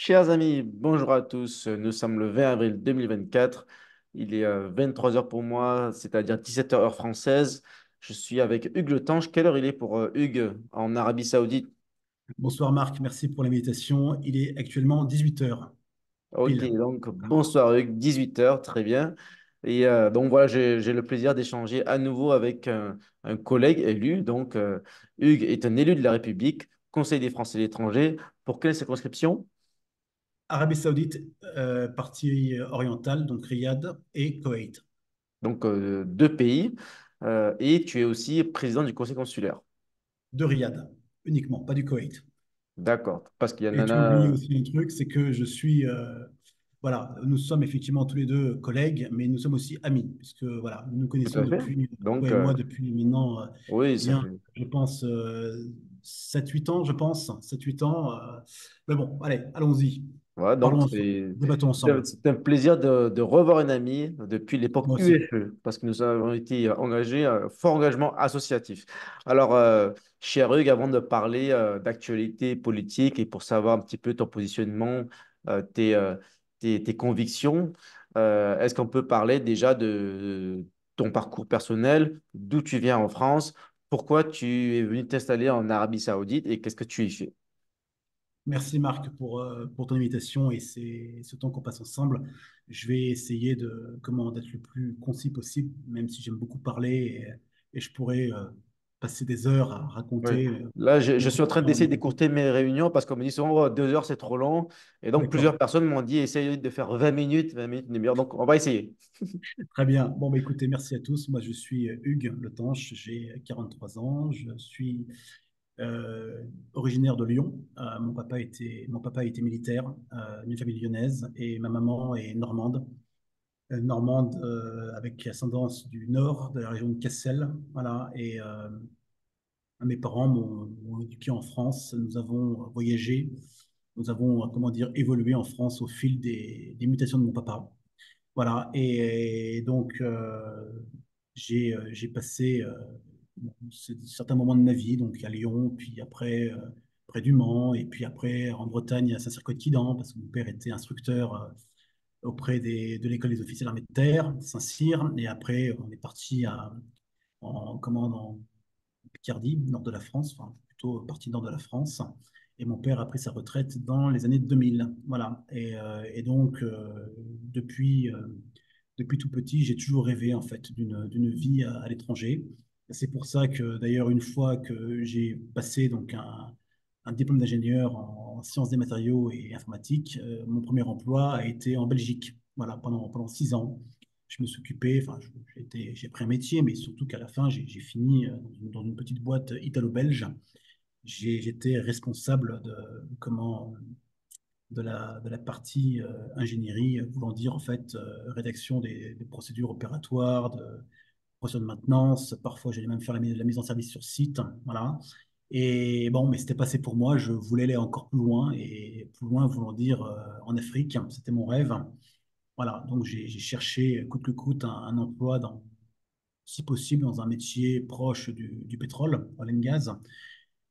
Chers amis, bonjour à tous. Nous sommes le 20 avril 2024. Il est 23 heures pour moi, c'est-à-dire 17 heures heure française. Je suis avec Hugues Le Tange. Quelle heure il est pour Hugues en Arabie Saoudite? Bonsoir Marc, merci pour l'invitation. Il est actuellement 18 heures Ok, pile. donc bonsoir Hugues, 18 heures, très bien. Et donc voilà, j'ai le plaisir d'échanger à nouveau avec un collègue élu. Donc Hugues est un élu de la République, Conseil des Français de l'étranger. Pour quelle circonscription? Arabie Saoudite, partie orientale, donc Riyad et Koweït. Donc deux pays. Et tu es aussi président du conseil consulaire. De Riyad uniquement, pas du Koweït. D'accord. Parce qu'il y en Et tu oublies a. aussi un truc, c'est que je suis, voilà, nous sommes effectivement tous les deux collègues, mais nous sommes aussi amis, puisque voilà, nous nous Tout connaissons à fait. depuis, toi Donc, et moi, depuis maintenant, oui, ça bien, fait. je pense, 7-8 ans, je pense, 7-8 ans. Mais bon, allez, allons-y. Voilà, donc Parlons ensemble, débattons ensemble. c'est un plaisir de revoir une amie depuis l'époque Moi aussi. UFE, parce que nous avons été engagés, fort engagement associatif. Alors, cher Hugues, avant de parler d'actualité politique et pour savoir un petit peu ton positionnement, euh, tes, euh, tes convictions, est-ce qu'on peut parler déjà de ton parcours personnel, d'où tu viens en France, pourquoi tu es venu t'installer en Arabie Saoudite et qu'est-ce que tu y fais? Merci Marc pour ton invitation et ce temps qu'on passe ensemble. Je vais essayer d'être le plus concis possible, même si j'aime beaucoup parler et je pourrais passer des heures à Oui. raconter Là, je mon suis en train quotidien. d'essayer d'écourter mes réunions parce qu'on me dit souvent, oh, 2 heures, c'est trop long. Et donc, D'accord, plusieurs personnes m'ont dit, essaye de faire 20 minutes, une demi-heure. Donc, on va essayer. très bien. Bon, bah, écoutez, merci à tous. Moi, je suis Hugues Le Tanche, j'ai 43 ans, je suis originaire de Lyon. Mon papa était militaire, d'une famille lyonnaise, et ma maman est normande. Normande avec ascendance du nord, de la région de Cassel. Voilà. Et mes parents m'ont éduqué en France. Nous avons voyagé. Nous avons, comment dire, évolué en France au fil des mutations de mon papa. Voilà. Et donc, j'ai passé certains moments de ma vie, donc à Lyon, puis après, près du Mans, et puis après en Bretagne, à Saint-Cyr-Côte-Quidan, parce que mon père était instructeur auprès de l'école des officiers d'armée de terre, Saint-Cyr, et après on est parti en Picardie, nord de la France, enfin plutôt partie nord de la France. Et mon père a pris sa retraite dans les années 2000. Voilà. Et donc, depuis tout petit, j'ai toujours rêvé en fait d'une vie à l'étranger. C'est pour ça que d'ailleurs, une fois que j'ai passé donc un diplôme d'ingénieur en sciences des matériaux et informatique, mon premier emploi a été en Belgique. Voilà, pendant 6 ans je me suis occupé, enfin, j'ai pris un métier, mais surtout qu'à la fin, j'ai fini dans une petite boîte italo-belge. J'étais responsable de la partie ingénierie, voulant dire en fait rédaction des procédures opératoires, de procédures de maintenance. Parfois, j'allais même faire la mise en service sur site. Voilà. Et bon, mais c'était passé pour moi. Je voulais aller encore plus loin, et plus loin voulant dire en Afrique. C'était mon rêve. Voilà, donc j'ai cherché coûte que coûte un emploi si possible dans un métier proche du pétrole, oil and gas.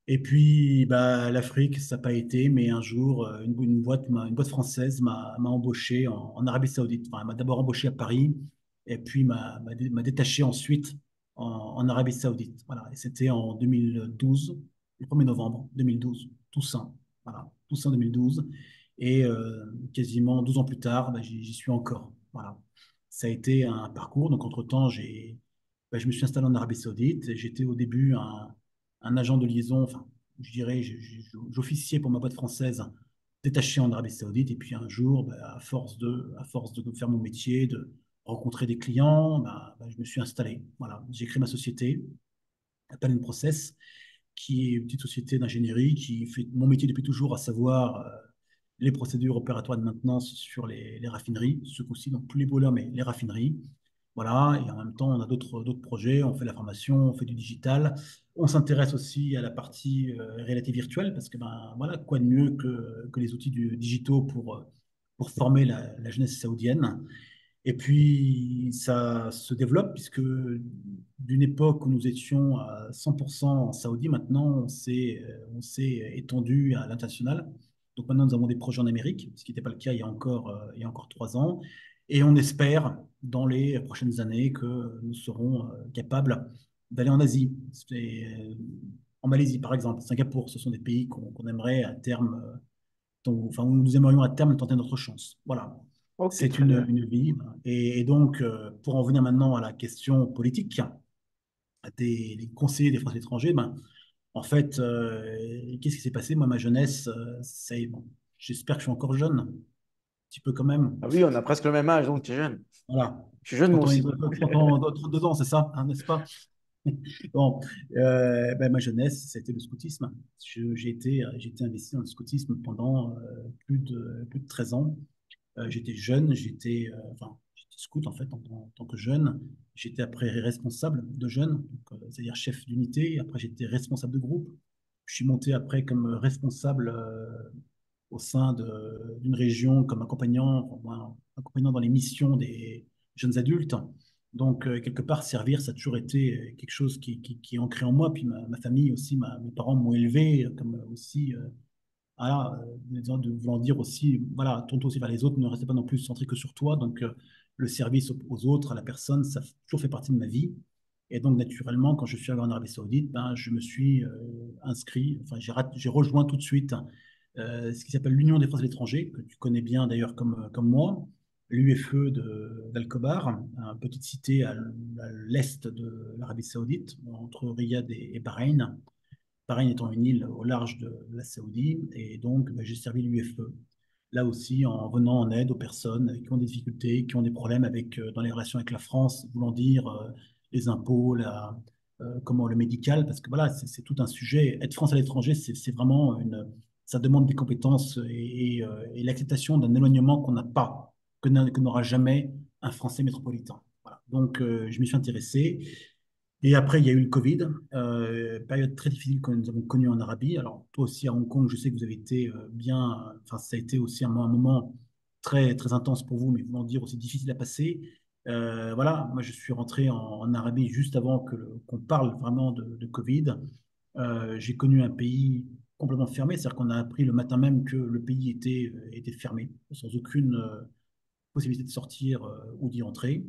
Et puis bah, l'Afrique, ça n'a pas été, mais un jour, une boîte française m'a embauché en Arabie Saoudite. Enfin, elle m'a d'abord embauché à Paris et puis m'a détaché ensuite en Arabie Saoudite. Voilà, et c'était en 2012, le 1er novembre 2012, Toussaint. Voilà, Toussaint 2012. Et quasiment 12 ans plus tard, bah, j'y suis encore. Voilà. Ça a été un parcours. Donc, entre-temps, je me suis installé en Arabie Saoudite. J'étais au début un agent de liaison, enfin, je dirais, j'officiais pour ma boîte française détaché en Arabie Saoudite. Et puis un jour, bah, à force de faire mon métier, de rencontrer des clients, bah, je me suis installé. Voilà, j'ai créé ma société, Talent Process, qui est une petite société d'ingénierie qui fait mon métier depuis toujours, à savoir les procédures opératoires de maintenance sur les raffineries, ce coup-ci, donc plus les brûleurs, mais les raffineries. Voilà, et en même temps, on a d'autres projets, on fait la formation, on fait du digital. On s'intéresse aussi à la partie réalité virtuelle, parce que ben, voilà, quoi de mieux que les outils digitaux pour former la jeunesse saoudienne. Et puis, ça se développe puisque d'une époque où nous étions à 100% en Saoudi, maintenant, on s'est étendu à l'international. Donc maintenant, nous avons des projets en Amérique, ce qui n'était pas le cas il y a encore 3 ans. Et on espère, dans les prochaines années, que nous serons capables d'aller en Asie. En Malaisie, par exemple, Singapour, ce sont des pays qu'on aimerait à terme, enfin, où nous aimerions à terme tenter notre chance. Voilà. Ok, C'est très bien. une vie. Et donc, pour en venir maintenant à la question politique, les conseillers des Français à l'étranger, ben, en fait, qu'est-ce qui s'est passé? Moi, ma jeunesse, bon, j'espère que je suis encore jeune, un petit peu quand même. Ah oui, on a presque le même âge, donc tu es jeune. Voilà. Je suis jeune moi 30 ans, aussi. 30 ans, 32 ans, c'est ça, hein, n'est-ce pas? Bon, ben, ma jeunesse, c'était le scoutisme. J'ai été investi dans le scoutisme pendant plus de 13 ans. J'étais jeune, enfin, j'étais scout en fait en tant que jeune. J'étais après responsable de jeunes, c'est-à-dire chef d'unité. Après, j'étais responsable de groupe. Je suis monté après comme responsable au sein d'une région comme accompagnant dans les missions des jeunes adultes. Donc, quelque part, servir, ça a toujours été quelque chose qui est ancré en moi. Puis ma famille aussi, mes parents m'ont élevé comme aussi voilà, de voulant dire aussi, voilà, tourne-toi aussi vers les autres, ne restez pas non plus centré que sur toi. Donc, le service aux autres, à la personne, ça a toujours fait partie de ma vie. Et donc, naturellement, quand je suis arrivé en Arabie Saoudite, ben, je me suis inscrit, enfin, j'ai rejoint tout de suite ce qui s'appelle l'Union des Français de l'étranger, que tu connais bien d'ailleurs comme moi, l'UFE d'Al-Khobar, une petite cité à l'est de l'Arabie Saoudite, entre Riyad et Bahreïn. Bahreïn étant une île au large de la Saoudie, et donc ben, j'ai servi l'UFE. Là aussi, en venant en aide aux personnes qui ont des difficultés, qui ont des problèmes dans les relations avec la France, voulant dire les impôts, comment le médical, parce que voilà, c'est tout un sujet. Être français à l'étranger, c'est vraiment ça demande des compétences et l'acceptation d'un éloignement qu'on n'a pas, que n'aura jamais un Français métropolitain. Voilà. Donc, je m'y suis intéressé. Et après, il y a eu le Covid, période très difficile que nous avons connue en Arabie. Alors, toi aussi à Hong Kong, je sais que vous avez été enfin, ça a été aussi un moment très, très intense pour vous, mais voulant dire aussi difficile à passer. Voilà, moi je suis rentré en Arabie juste avant qu'on parle vraiment de Covid. J'ai connu un pays complètement fermé, c'est-à-dire qu'on a appris le matin même que le pays était fermé, sans aucune possibilité de sortir ou d'y entrer.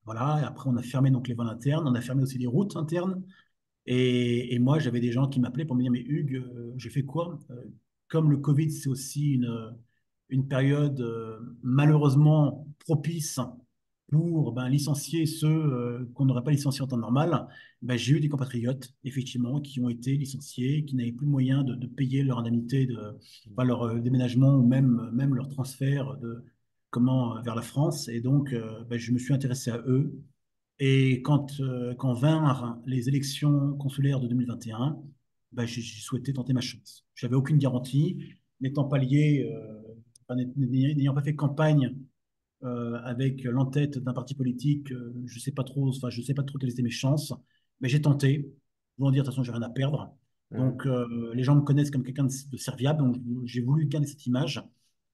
Voilà, et après on a fermé donc les vols internes, on a fermé aussi les routes internes. Et moi, j'avais des gens qui m'appelaient pour me dire, mais Hugues, j'ai fait quoi? Comme le Covid, c'est aussi une période malheureusement propice pour ben, licencier ceux qu'on n'aurait pas licenciés en temps normal, ben, j'ai eu des compatriotes, effectivement, qui ont été licenciés, qui n'avaient plus moyen de payer leur indemnité, enfin, leur déménagement ou même leur transfert vers la France. Et donc, ben, je me suis intéressé à eux. Et quand vinrent les élections consulaires de 2021, ben, j'ai souhaité tenter ma chance. Je n'avais aucune garantie, n'étant pas lié, enfin, n'ayant pas fait campagne avec l'entête d'un parti politique, je sais pas trop, enfin, je sais pas trop quelles étaient mes chances, mais j'ai tenté. Voulant dire, de toute façon, j'ai rien à perdre. Hmm. Donc, les gens me connaissent comme quelqu'un de serviable, donc j'ai voulu garder cette image.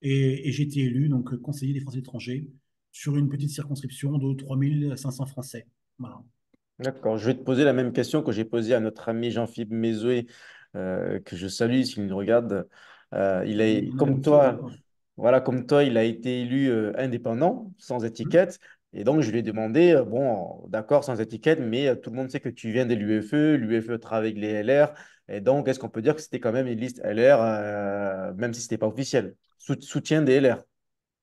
Et j'ai été élu donc conseiller des Français étrangers sur une petite circonscription de 3500 Français. Voilà. D'accord. Je vais te poser la même question que j'ai posée à notre ami Jean-Philippe Mézoué, que je salue s'il nous regarde. On a Comme l'habitude. toi, voilà, comme toi, il a été élu indépendant, sans étiquette. Et donc, je lui ai demandé, bon, d'accord, sans étiquette, mais tout le monde sait que tu viens de l'UFE, l'UFE travaille avec les LR. Et donc, est-ce qu'on peut dire que c'était quand même une liste LR, même si ce n'était pas officiel? Soutien des LR.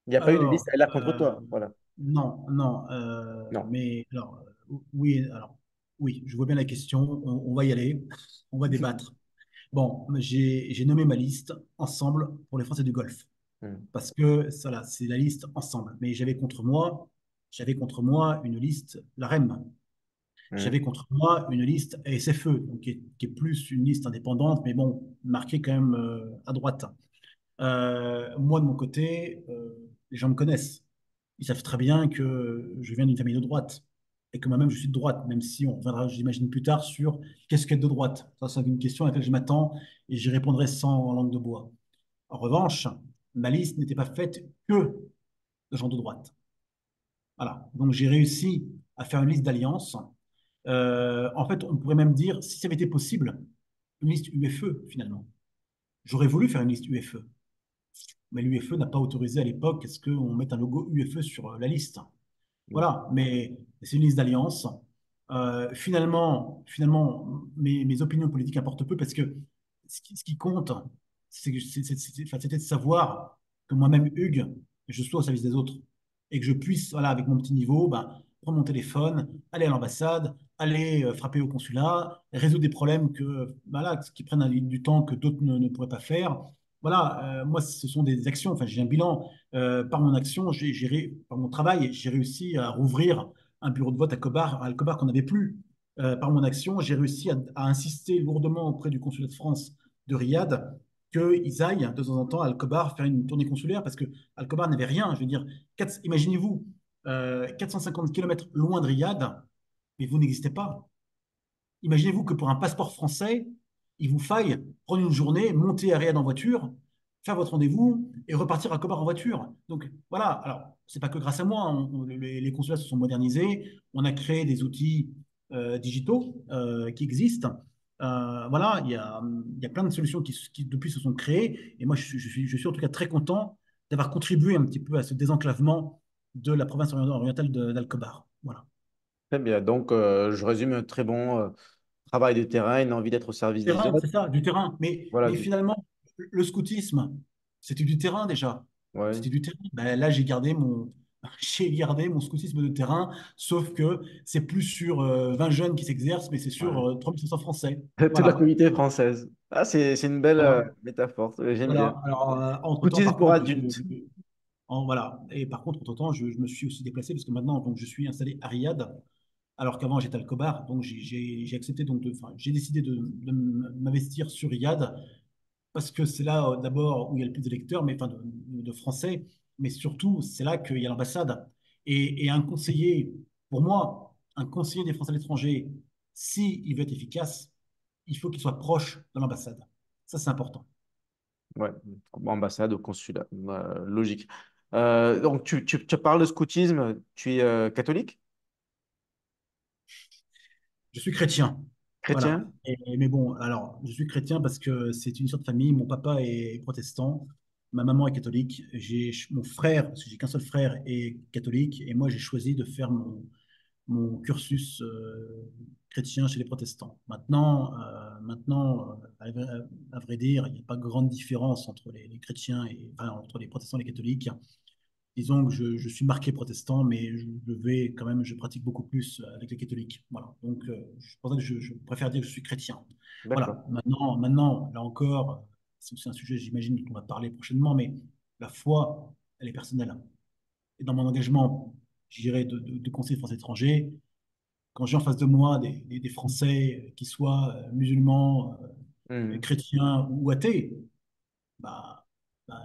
Il n'y a pas eu de liste Alors, LR contre toi. Voilà. non, non, Non. mais alors, oui, je vois bien la question. On va y aller, on va débattre. Bon, j'ai nommé ma liste Ensemble pour les Français du Golfe Hmm. parce que ça, là, c'est la liste Ensemble. Mais j'avais contre moi une liste, la REM. Hmm. J'avais contre moi une liste SFE, donc qui est plus une liste indépendante, mais bon, marquée quand même à droite. Moi, de mon côté, les gens me connaissent. Ils savent très bien que je viens d'une famille de droite et que moi-même je suis de droite, même si on reviendra, j'imagine, plus tard sur qu'est-ce qu'être de droite. Ça, c'est une question à laquelle je m'attends et j'y répondrai sans langue de bois. En revanche, ma liste n'était pas faite que de gens de droite. Voilà. Donc j'ai réussi à faire une liste d'alliances. En fait, on pourrait même dire, si ça avait été possible, une liste UFE finalement. J'aurais voulu faire une liste UFE. mais l'UEFE n'a pas autorisé à l'époque à ce qu'on mette un logo UEFE sur la liste. Mm. Voilà, mais c'est une liste d'alliance. Finalement, mes opinions politiques importent peu parce que ce qui compte, enfin, c'était de savoir que moi-même, Hugues, je sois au service des autres et que je puisse, voilà, avec mon petit niveau, ben, prendre mon téléphone, aller à l'ambassade, aller frapper au consulat, résoudre des problèmes voilà, qui prennent du temps que d'autres ne pourraient pas faire. Voilà, moi, ce sont des actions. Enfin, j'ai un bilan. Par mon action, par mon travail, j'ai réussi à rouvrir un bureau de vote à Alcobar qu'on n'avait plus. Par mon action, j'ai réussi à insister lourdement auprès du consulat de France de Riyad qu'ils aillent de temps en temps à Alcobar faire une tournée consulaire parce que Alcobar n'avait rien. Je veux dire, imaginez-vous, 450 kilomètres loin de Riyad, mais vous n'existez pas. Imaginez-vous que pour un passeport français, il vous faille prendre une journée, monter à Riyad en voiture, faire votre rendez-vous et repartir à Kobar en voiture. Donc voilà, alors c'est pas que grâce à moi, hein. Les consulats se sont modernisés, on a créé des outils digitaux qui existent. Voilà, il y a plein de solutions qui depuis se sont créées et moi je suis en tout cas très content d'avoir contribué un petit peu à ce désenclavement de la province orientale d'Al-Kobar. Voilà. Très bien. Donc, je résume un très bon travail de terrain, une envie d'être au service des Terrain, autres. c'est ça, du terrain. Voilà. Mais finalement, le scoutisme, c'était du terrain déjà. Ouais. C'était du terrain. Ben, là, j'ai gardé mon scoutisme de terrain, sauf que c'est plus sur 20 jeunes qui s'exercent, mais c'est sur Ouais. 3500 Français. Toute la Voilà. communauté française. Ah, c'est une belle Voilà. métaphore. J'aime bien. Voilà. Alors, entre-temps, Scoutisme par pour contre, adultes. voilà. Et par contre, entre-temps, je me suis aussi déplacé parce que maintenant, donc, je suis installé à Riyad, alors qu'avant, j'étais à Al-Khobar. Donc, j'ai accepté, enfin, j'ai décidé de m'investir sur Riyad parce que c'est là d'abord où il y a le plus d'électeurs, mais enfin de Français, mais surtout c'est là qu'il y a l'ambassade. Et un conseiller, pour moi, un conseiller des Français à l'étranger, s'il veut être efficace, il faut qu'il soit proche de l'ambassade. Ça, c'est important. Ouais. Ambassade au consulat. Logique. Donc, tu parles de scoutisme. Tu es catholique? Je suis chrétien. Voilà. Chrétien? Mais bon, alors, je suis chrétien parce que c'est une sorte de famille. Mon papa est protestant, ma maman est catholique. Mon frère, parce que j'ai qu'un seul frère, est catholique. Et moi, j'ai choisi de faire mon cursus chrétien chez les protestants. À vrai dire, il n'y a pas grande différence entre les chrétiens et enfin, entre les protestants et les catholiques. Disons que je suis marqué protestant, mais je pratique beaucoup plus avec les catholiques. Voilà. Donc, c'est pour ça que je préfère dire que je suis chrétien. D'accord. Voilà. Maintenant, là encore, c'est aussi un sujet, j'imagine, dont on va parler prochainement, mais la foi, elle est personnelle. Et dans mon engagement, je dirais, de conseiller français étranger, quand j'ai en face de moi des Français qui soient musulmans, Mhm. chrétiens ou athées, bah,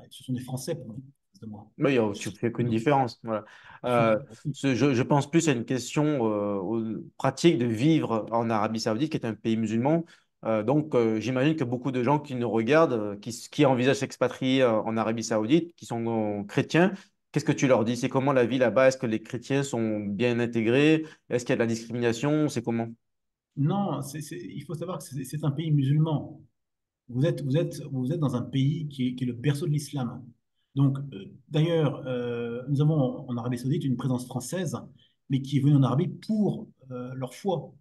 ce sont des Français pour moi, en face de moi. Oui, tu fais qu'une différence. Voilà. Bien sûr. Je pense plus à une question pratique de vivre en Arabie Saoudite, qui est un pays musulman. Donc, j'imagine que beaucoup de gens qui nous regardent, qui envisagent s'expatrier en Arabie Saoudite, qui sont chrétiens, qu'est-ce que tu leur dis? C'est comment la vie là-bas? Est-ce que les chrétiens sont bien intégrés? Est-ce qu'il y a de la discrimination? C'est comment? Non, il faut savoir que c'est un pays musulman. Vous êtes dans un pays qui est le berceau de l'islam. Donc, d'ailleurs, nous avons en Arabie Saoudite une présence française, mais qui est venue en Arabie pour leur foi.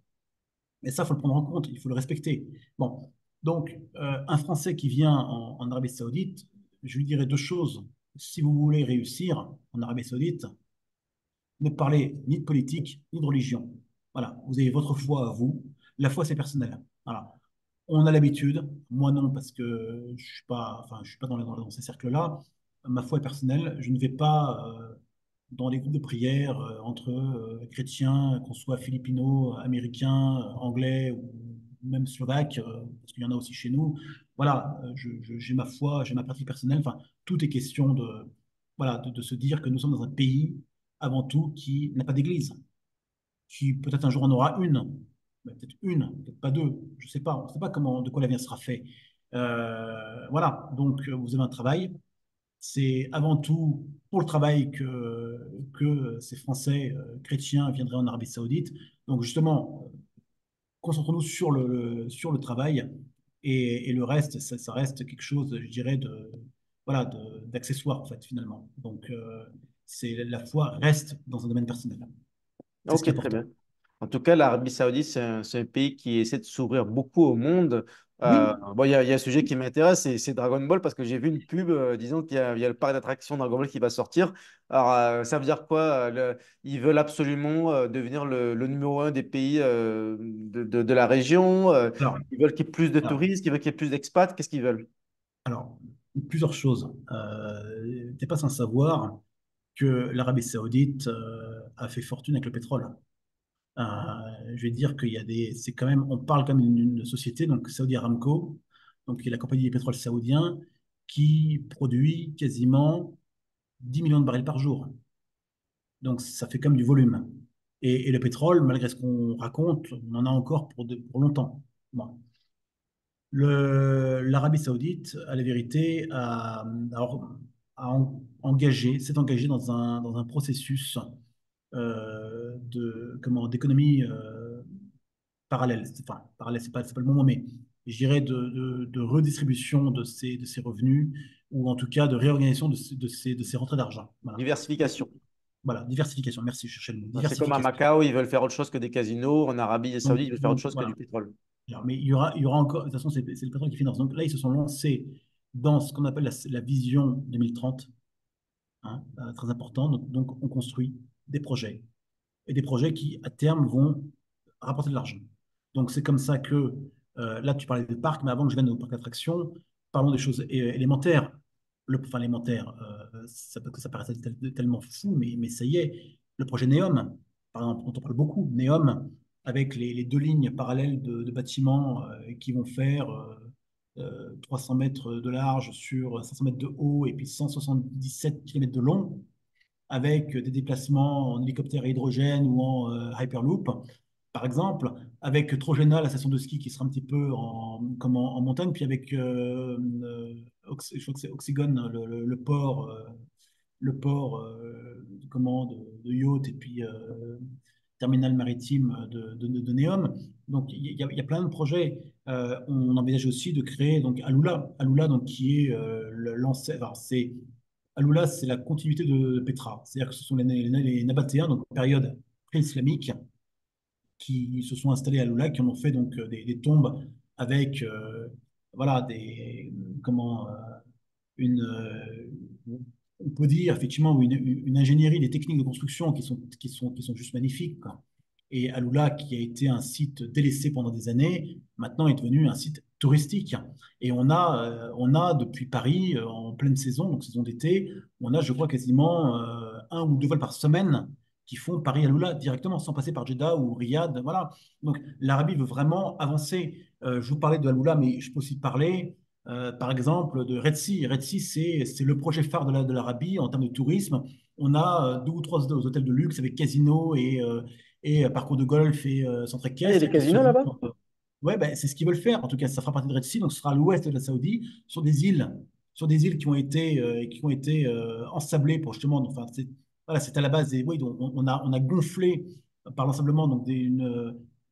Et ça, il faut le prendre en compte, il faut le respecter. Bon, donc, un Français qui vient en Arabie Saoudite, je lui dirais deux choses. Si vous voulez réussir en Arabie Saoudite, ne parlez ni de politique, ni de religion. Voilà, vous avez votre foi à vous. La foi, c'est personnel. Voilà. On a l'habitude, moi non, parce que je suis pas dans ces cercles-là. Ma foi est personnelle. Je ne vais pas dans les groupes de prière entre chrétiens, qu'on soit philippino, américain, anglais ou même slovaque, parce qu'il y en a aussi chez nous. Voilà, j'ai ma foi, j'ai ma pratique personnelle. Enfin, tout est question voilà, de se dire que nous sommes dans un pays, avant tout, qui n'a pas d'église, qui peut-être un jour en aura une, peut-être pas deux, je sais pas, on ne sait pas de quoi l'avenir sera fait. Voilà, donc vous avez un travail, c'est avant tout pour le travail que ces Français chrétiens viendraient en Arabie Saoudite. Donc justement, concentrons-nous sur le travail et le reste, ça reste quelque chose, je dirais, voilà, d'accessoires, en fait, finalement. Donc, la foi reste dans un domaine personnel. C'est ce qui est Ok, très important. bien. En tout cas, l'Arabie Saoudite, c'est un pays qui essaie de s'ouvrir beaucoup au monde. Oui, Bon, il y a un sujet qui m'intéresse, c'est Dragon Ball, parce que j'ai vu une pub, disons qu'il y a le parc d'attractions Dragon Ball qui va sortir. Alors, ça veut dire quoi? Ils veulent absolument devenir le numéro un des pays de la région. alors, Ils veulent qu'il y ait plus de alors, touristes, ils veulent qu'il y ait plus d'expats. Qu'est-ce qu'ils veulent? alors, plusieurs choses. T'es pas sans savoir que l'Arabie Saoudite a fait fortune avec le pétrole. Euh, je vais dire qu'il y a c'est quand même, on parle quand même d'une société, donc Saudi Aramco, donc qui est la compagnie du pétrole saoudien, qui produit quasiment 10 millions de barils par jour. Donc ça fait quand même du volume. Et le pétrole, malgré ce qu'on raconte, on en a encore pour longtemps. Bon. L'Arabie Saoudite, à la vérité, alors, s'est engagé dans un processus d'économie parallèle. Enfin, parallèle, c'est pas le bon mot, mais je dirais de redistribution de ces revenus, ou en tout cas de réorganisation de ces rentrées d'argent. Voilà. Donc, Diversification. voilà, diversification. Merci, je cherchais le mot. C'est comme à Diversification. Macao, ils veulent faire autre chose que des casinos. En Arabie Saoudite, ils veulent faire autre chose que du Voilà. pétrole. Alors, mais il y aura encore, de toute façon, c'est le pétrole qui finance. Donc là, ils se sont lancés dans ce qu'on appelle la vision 2030, hein, très important. Donc, on construit des projets, et des projets qui, à terme, vont rapporter de l'argent. Donc, c'est comme ça que, là, tu parlais des parcs, mais avant que je vienne au parc d'attractions, parlons des choses élémentaires. Enfin, élémentaires, parce que ça paraît tellement fou, mais ça y est. Le projet NEOM, par exemple, dont on parle beaucoup, NEOM, avec les deux lignes parallèles de bâtiments qui vont faire 300 mètres de large sur 500 mètres de haut et puis 177 km de long, avec des déplacements en hélicoptère à hydrogène ou en Hyperloop, par exemple, avec Trojena, la station de ski qui sera un petit peu en montagne, puis avec je crois que c'est Oxygone, le port de yacht et puis terminal maritime de Neom. Donc il y a plein de projets. On envisage aussi de créer donc Aloula donc qui est l'ancêtre. C'est Aloula, c'est la continuité de Petra. C'est-à-dire que ce sont les Nabatéens, donc période pré-islamique, qui se sont installés à Aloula, qui en ont fait donc des tombes avec voilà comment une on peut dire effectivement une ingénierie des techniques de construction qui sont juste magnifiques, quoi. Et Aloula, qui a été un site délaissé pendant des années, maintenant est devenu un site touristique. Et on a depuis Paris, en pleine saison, donc saison d'été, on a, je crois, quasiment un ou deux vols par semaine qui font Paris-Aloula directement, sans passer par Jeddah ou Riyad. Voilà. Donc l'Arabie veut vraiment avancer. Je vous parlais de Aloula, mais je peux aussi parler par exemple, de Red Sea. Red Sea, c'est le projet phare de l'Arabie en termes de tourisme. On a deux ou trois hôtels de luxe avec casino et parcours de golf et centre Ah, il y a des équestre qui casinos seront. là-bas? Ouais, ben, c'est ce qu'ils veulent faire. En tout cas, ça fera partie de Red Sea, donc ce sera à l'ouest de la Saoudie, sur des îles qui ont été ensablées pour justement. Enfin, voilà, c'est à la base. Oui, donc on a gonflé par l'ensablement donc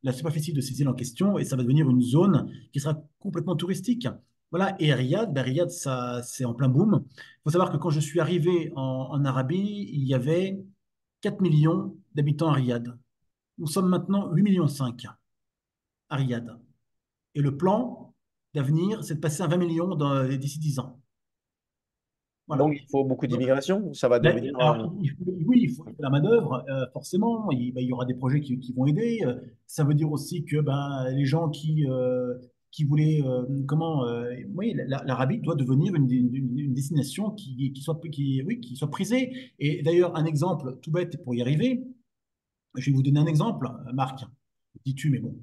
la superficie de ces îles en question, et ça va devenir une zone qui sera complètement touristique. Voilà, et Riyad, ben Riyad, ça, c'est en plein boom. Il faut savoir que quand je suis arrivé en Arabie, il y avait 4 millions d'habitants à Riyad. Nous sommes maintenant 8,5 millions à Riyad. Et le plan d'avenir, c'est de passer à 20 millions d'ici 10 ans. Donc, Voilà. il faut beaucoup Donc, d'immigration. Ça va devenir. alors, oui, il faut la main-d'œuvre, forcément. Il y aura des projets qui vont aider. Ça veut dire aussi que ben, les gens qui voulaient. Oui, l'Arabie doit devenir une destination qui soit prisée. Et d'ailleurs, un exemple tout bête pour y arriver, je vais vous donner un exemple, Marc. Dis-tu, mais bon.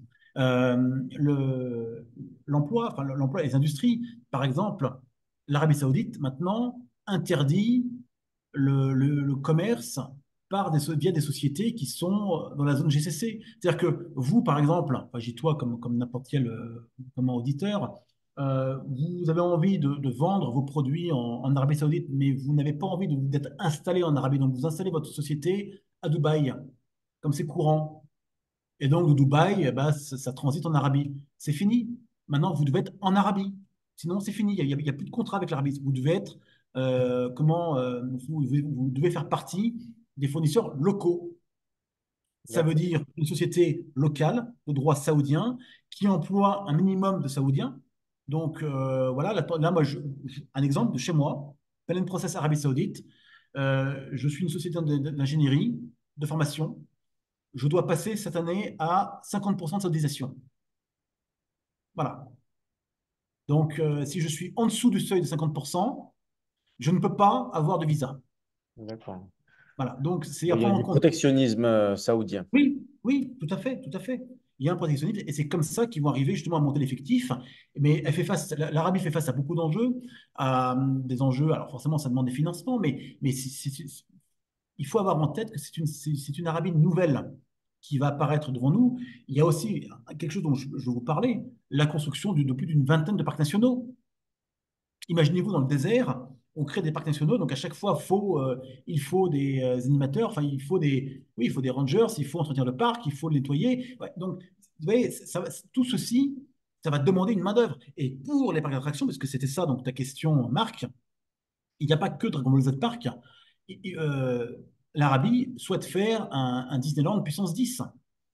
L'emploi et les industries, par exemple, l'Arabie Saoudite maintenant interdit le commerce via des sociétés qui sont dans la zone GCC. C'est-à-dire que vous, par exemple, enfin, j'ai toi comme n'importe quel auditeur, vous avez envie de vendre vos produits en Arabie Saoudite, mais vous n'avez pas envie d'être installé en Arabie. Donc, vous installez votre société à Dubaï, comme c'est courant. Et donc, de Dubaï, eh ben, ça transite en Arabie. C'est fini. Maintenant, vous devez être en Arabie. Sinon, c'est fini. Il y a plus de contrat avec l'Arabie. Vous devez être vous devez faire partie des fournisseurs locaux. Ça veut D'accord. dire une société locale de droit saoudien qui emploie un minimum de Saoudiens. Donc voilà, là, moi, un exemple de chez moi, Talent Process Arabie Saoudite. Je suis une société d'ingénierie, de formation. Je dois passer cette année à 50% de saudisation. Voilà. Donc si je suis en dessous du seuil de 50%, je ne peux pas avoir de visa. D'accord. Voilà. Donc c'est à Oui, il y a prendre en du compte. protectionnisme saoudien. Oui, oui, tout à fait, tout à fait. Il y a un protectionnisme et c'est comme ça qu'ils vont arriver justement à monter l'effectif. Mais l'Arabie fait face à beaucoup d'enjeux, à des enjeux. Alors forcément, ça demande des financements, mais il faut avoir en tête que c'est une Arabie nouvelle qui va apparaître devant nous. Il y a aussi quelque chose dont je veux vous parler, la construction de plus d'une vingtaine de parcs nationaux. Imaginez-vous dans le désert, on crée des parcs nationaux, donc à chaque fois, il faut des animateurs, enfin, oui, il faut des rangers, il faut entretenir le parc, il faut le nettoyer. Ouais, donc, vous voyez, tout ceci, ça va demander une main-d'œuvre. Et pour les parcs d'attractions, parce que c'était ça, donc ta question, Marc, il n'y a pas que Dragon Ball Z Park. L'Arabie souhaite faire un Disneyland puissance 10.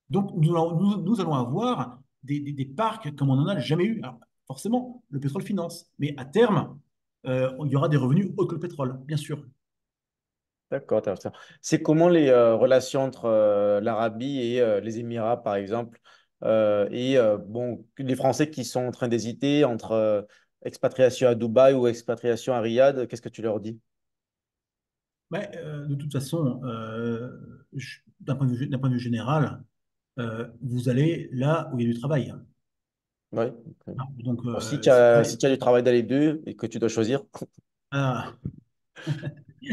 Donc, nous allons avoir des parcs comme on n'en a jamais eu. Alors, forcément, le pétrole finance, mais à terme, il y aura des revenus autres que le pétrole, bien sûr. D'accord, intéressant. C'est comment les relations entre l'Arabie et les Émirats, par exemple, bon, les Français qui sont en train d'hésiter entre expatriation à Dubaï ou expatriation à Riyad, qu'est-ce que tu leur dis? Mais, de toute façon, d'un point de vue général, vous allez là où il y a du travail. Oui. Ah, donc, Bon, c'est si très. tu as du travail dans les deux et que tu dois choisir, Ah,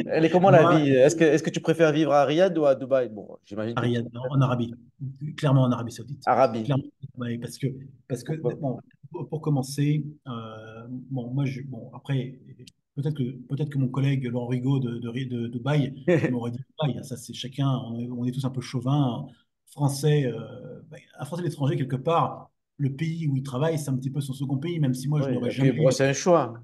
elle est comment la moi, vie? Est-ce que tu préfères vivre à Riyad ou à Dubaï? Bon, j'imagine que tu Riyad, préfères en Arabie, clairement en Arabie Saoudite. Arabie. Clairement, ouais, parce que Pourquoi? bon, pour commencer, bon, bon, après, peut-être que mon collègue Laurent Rigaud de Dubaï m'aurait dit Dubaï, ça c'est chacun, on est tous un peu chauvins, français, un Français de l'étranger quelque part, le pays où il travaille, c'est un petit peu son second pays, même si moi je Oui, n'aurais et puis jamais bon, eu. c'est un choix.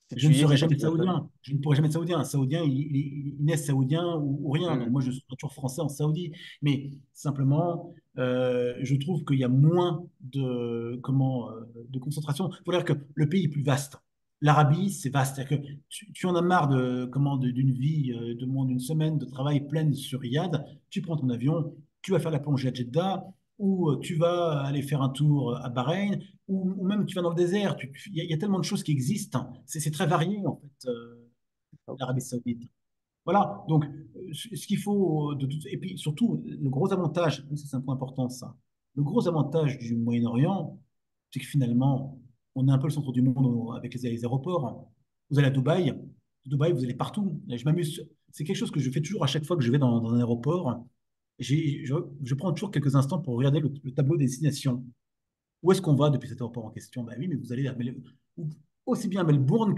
Si Je ne tu y es, serai c'est que jamais tu l'as fait. saoudien. Je ne pourrai jamais être saoudien. Un saoudien, il naît saoudien ou rien. Donc Hmm. moi, je serai toujours français en Saoudi. Mais simplement, je trouve qu'il y a moins de concentration. Il faut dire que le pays est plus vaste. L'Arabie, c'est vaste. C'est-à-dire que tu en as marre d'une vie, d'une semaine de travail pleine sur Riyad. Tu prends ton avion, tu vas faire la plongée à Jeddah ou tu vas aller faire un tour à Bahreïn ou même tu vas dans le désert, il y a tellement de choses qui existent. C'est très varié, en fait, l'Arabie Saoudite. Voilà, donc ce qu'il faut, et puis surtout, le gros avantage, ça c'est un point important, ça, le gros avantage du Moyen-Orient, c'est que finalement, on est un peu le centre du monde avec les aéroports. Vous allez à Dubaï, Dubaï, vous allez partout. Je m'amuse, c'est quelque chose que je fais toujours à chaque fois que je vais dans un aéroport. Je prends toujours quelques instants pour regarder le tableau des destinations. Où est-ce qu'on va depuis cet aéroport en question? Ben oui, mais vous allez aussi bien à Melbourne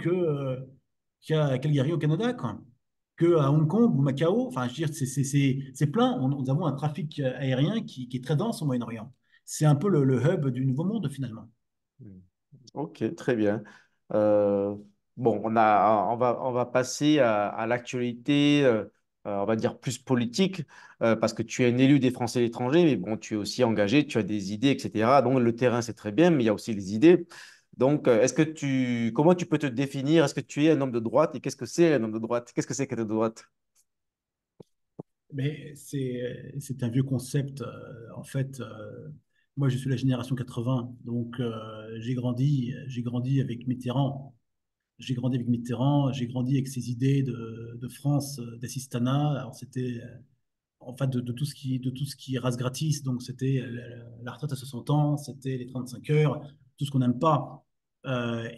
qu'à Calgary au Canada, quoi. Que à Hong Kong ou Macao. Enfin, je veux dire, c'est plein. Nous avons un trafic aérien qui est très dense au Moyen-Orient. C'est un peu le hub du Nouveau Monde, finalement. Hmm. Ok, très bien. Euh, bon, on va passer à l'actualité, on va dire plus politique, parce que tu es un élu des Français à l'étranger, mais bon, tu es aussi engagé, tu as des idées, etc. Donc, le terrain, c'est très bien, mais il y a aussi les idées. Donc, comment tu peux te définir? Est-ce que tu es un homme de droite et qu'est-ce que c'est un homme de droite? Qu'est-ce que c'est qu'être de droite? Mais c'est un vieux concept. En fait, moi, je suis la génération 80, donc j'ai grandi avec Mitterrand. J'ai grandi avec Mitterrand, j'ai grandi avec ses idées de France, d'assistanat. Alors, c'était en fait de tout ce qui est race gratis. Donc, c'était la retraite à 60 ans, c'était les 35 heures, tout ce qu'on n'aime pas.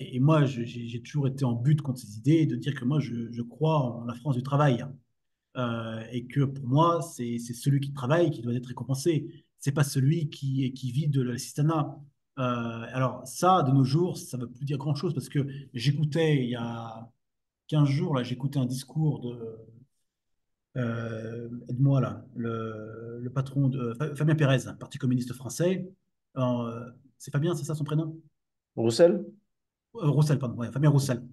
Et moi, j'ai toujours été en but contre ces idées, de dire que moi, je crois en la France du travail. Et que pour moi, c'est celui qui travaille qui doit être récompensé. C'est pas celui qui vit de l'assistanat. Alors ça, de nos jours, ça ne veut plus dire grand-chose parce que j'écoutais il y a 15 jours, là, j'écoutais un discours aide-moi là, le patron de Fabien Pérez, Parti communiste français. C'est Fabien, c'est ça son prénom? Roussel? Roussel, pardon, ouais, Fabien Roussel.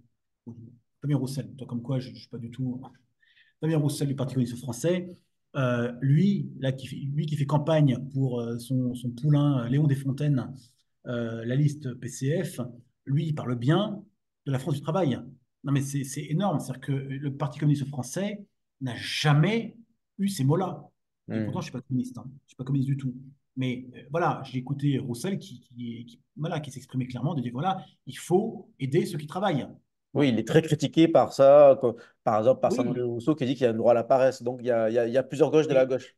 Fabien Roussel, toi, comme quoi je ne suis pas du tout. Fabien Roussel du Parti communiste français, lui, là, lui qui fait campagne pour son poulain Léon Desfontaines, la liste PCF, lui, il parle bien de la France du travail. Non, mais c'est énorme. C'est-à-dire que le Parti communiste français n'a jamais eu ces mots-là. Et pourtant, je Hmm. ne suis pas communiste. Hein. Je ne suis pas communiste du tout. Mais voilà, j'ai écouté Roussel voilà, qui s'exprimait clairement de dire voilà, il faut aider ceux qui travaillent. Oui, il Bon, est très critiqué par ça, par exemple par Sandrine oui, Rousseau qui dit qu'il y a un droit à la paresse. Donc il y a plusieurs gauches de la mais gauche.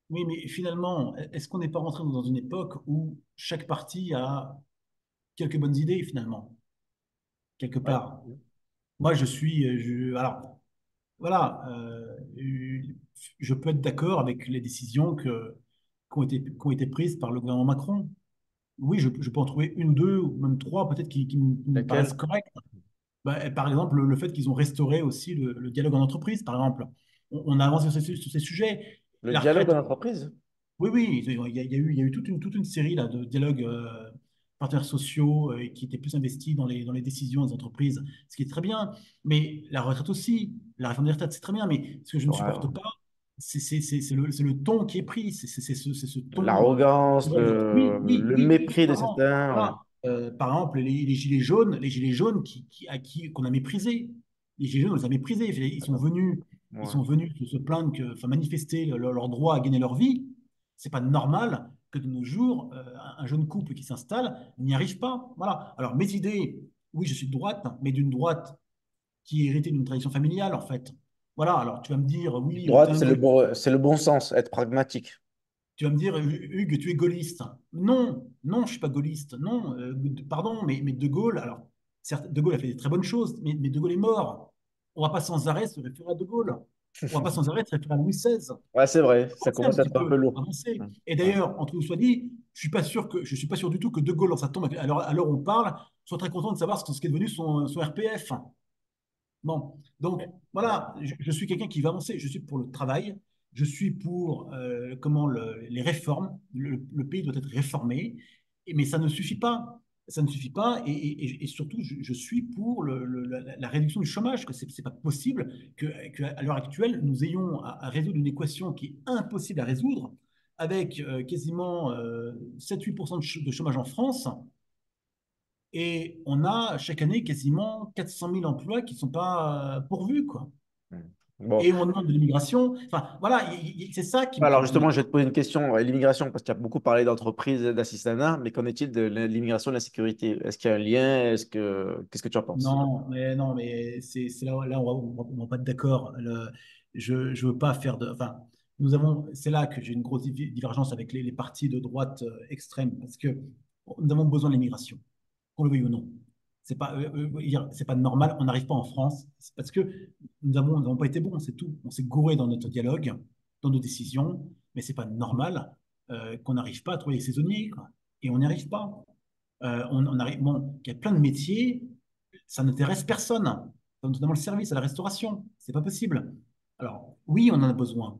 oui, mais finalement, est-ce qu'on n'est pas rentré dans une époque où chaque parti a quelques bonnes idées, finalement, quelque Ouais. part? Moi, alors, voilà, je peux être d'accord avec les décisions qui ont été prises par le gouvernement Macron. Oui, je peux en trouver une ou deux, ou même trois, peut-être, qui me paraissent Lequel? correctes. Bah, par exemple, le fait qu'ils ont restauré aussi le dialogue en entreprise, par exemple. On a avancé sur ces sujets. Le La dialogue en retraite, entreprise? oui, oui, il y a eu toute une série là, de dialogues partenaires sociaux qui étaient plus investis dans les décisions des entreprises, ce qui est très bien. Mais la retraite aussi, la réforme des retraites, c'est très bien. Mais ce que je ne supporte Ouais. pas, c'est le ton qui est pris. C'est ce ton. L'arrogance, Oui, oui, le oui, mépris de clairement. certains. Ouais. Voilà. Par exemple, les gilets jaunes qu'on a méprisés. Les gilets jaunes, on les a méprisés. Ils sont venus, ils Ouais. sont venus se plaindre, enfin, manifester leur droit à gagner leur vie. C'est pas normal que de nos jours, un jeune couple qui s'installe n'y arrive pas. Voilà. Alors, mes idées, oui, je suis de droite, mais d'une droite qui est héritée d'une tradition familiale, en fait. Voilà. Alors, tu vas me dire, oui, Droite, c'est le bon sens, être pragmatique. tu vas me dire, Hugues, tu es gaulliste. Non, non, je ne suis pas gaulliste. Non, pardon, mais De Gaulle, alors, certes, De Gaulle a fait des très bonnes choses, mais De Gaulle est mort. On ne va pas sans arrêt se référer à De Gaulle. On ne va pas sans arrêt se référer à Louis XVI. Ouais, c'est vrai, ça Avancer un commence à petit être un peu peu, lourd. avancer. Ouais. Et Ouais. d'ailleurs, entre nous soit dit, je suis pas sûr du tout que De Gaulle, dans sa tombe, alors on parle, soit très content de savoir ce qu'est devenu son RPF. Bon, donc voilà, je suis quelqu'un qui va avancer. Je suis pour le travail, je suis pour les réformes. Le pays doit être réformé, mais ça ne suffit pas. Ça ne suffit pas, et surtout, je suis pour la réduction du chômage, que c'est pas possible qu'à l'heure actuelle, nous ayons à résoudre une équation qui est impossible à résoudre, avec quasiment 7-8% de chômage en France, et on a chaque année quasiment 400 000 emplois qui ne sont pas pourvus, quoi. Bon, Et on demande de l'immigration. Enfin, voilà, c'est ça alors qui me... justement, je vais te poser une question. L'immigration, parce qu'il y a beaucoup parlé d'entreprises, d'assistanat, mais qu'en est-il de l'immigration et de la sécurité? Est-ce qu'il y a un lien? Qu'est-ce que tu en penses? Non, mais c'est là on va pas être d'accord. Je veux pas faire de... Enfin, c'est là que j'ai une grosse divergence avec les partis de droite extrême, parce que nous avons besoin de l'immigration, qu'on le veuille ou non. C'est pas normal, on n'arrive pas en France, c'est parce que nous n'avons pas été bons, c'est tout. On s'est gouré dans notre dialogue, dans nos décisions, mais c'est pas normal qu'on n'arrive pas à trouver les saisonniers, quoi. Et on n'y arrive pas. On arrive, bon, il y a plein de métiers, ça n'intéresse personne, notamment le service à la restauration. C'est pas possible. Alors, oui, on en a besoin.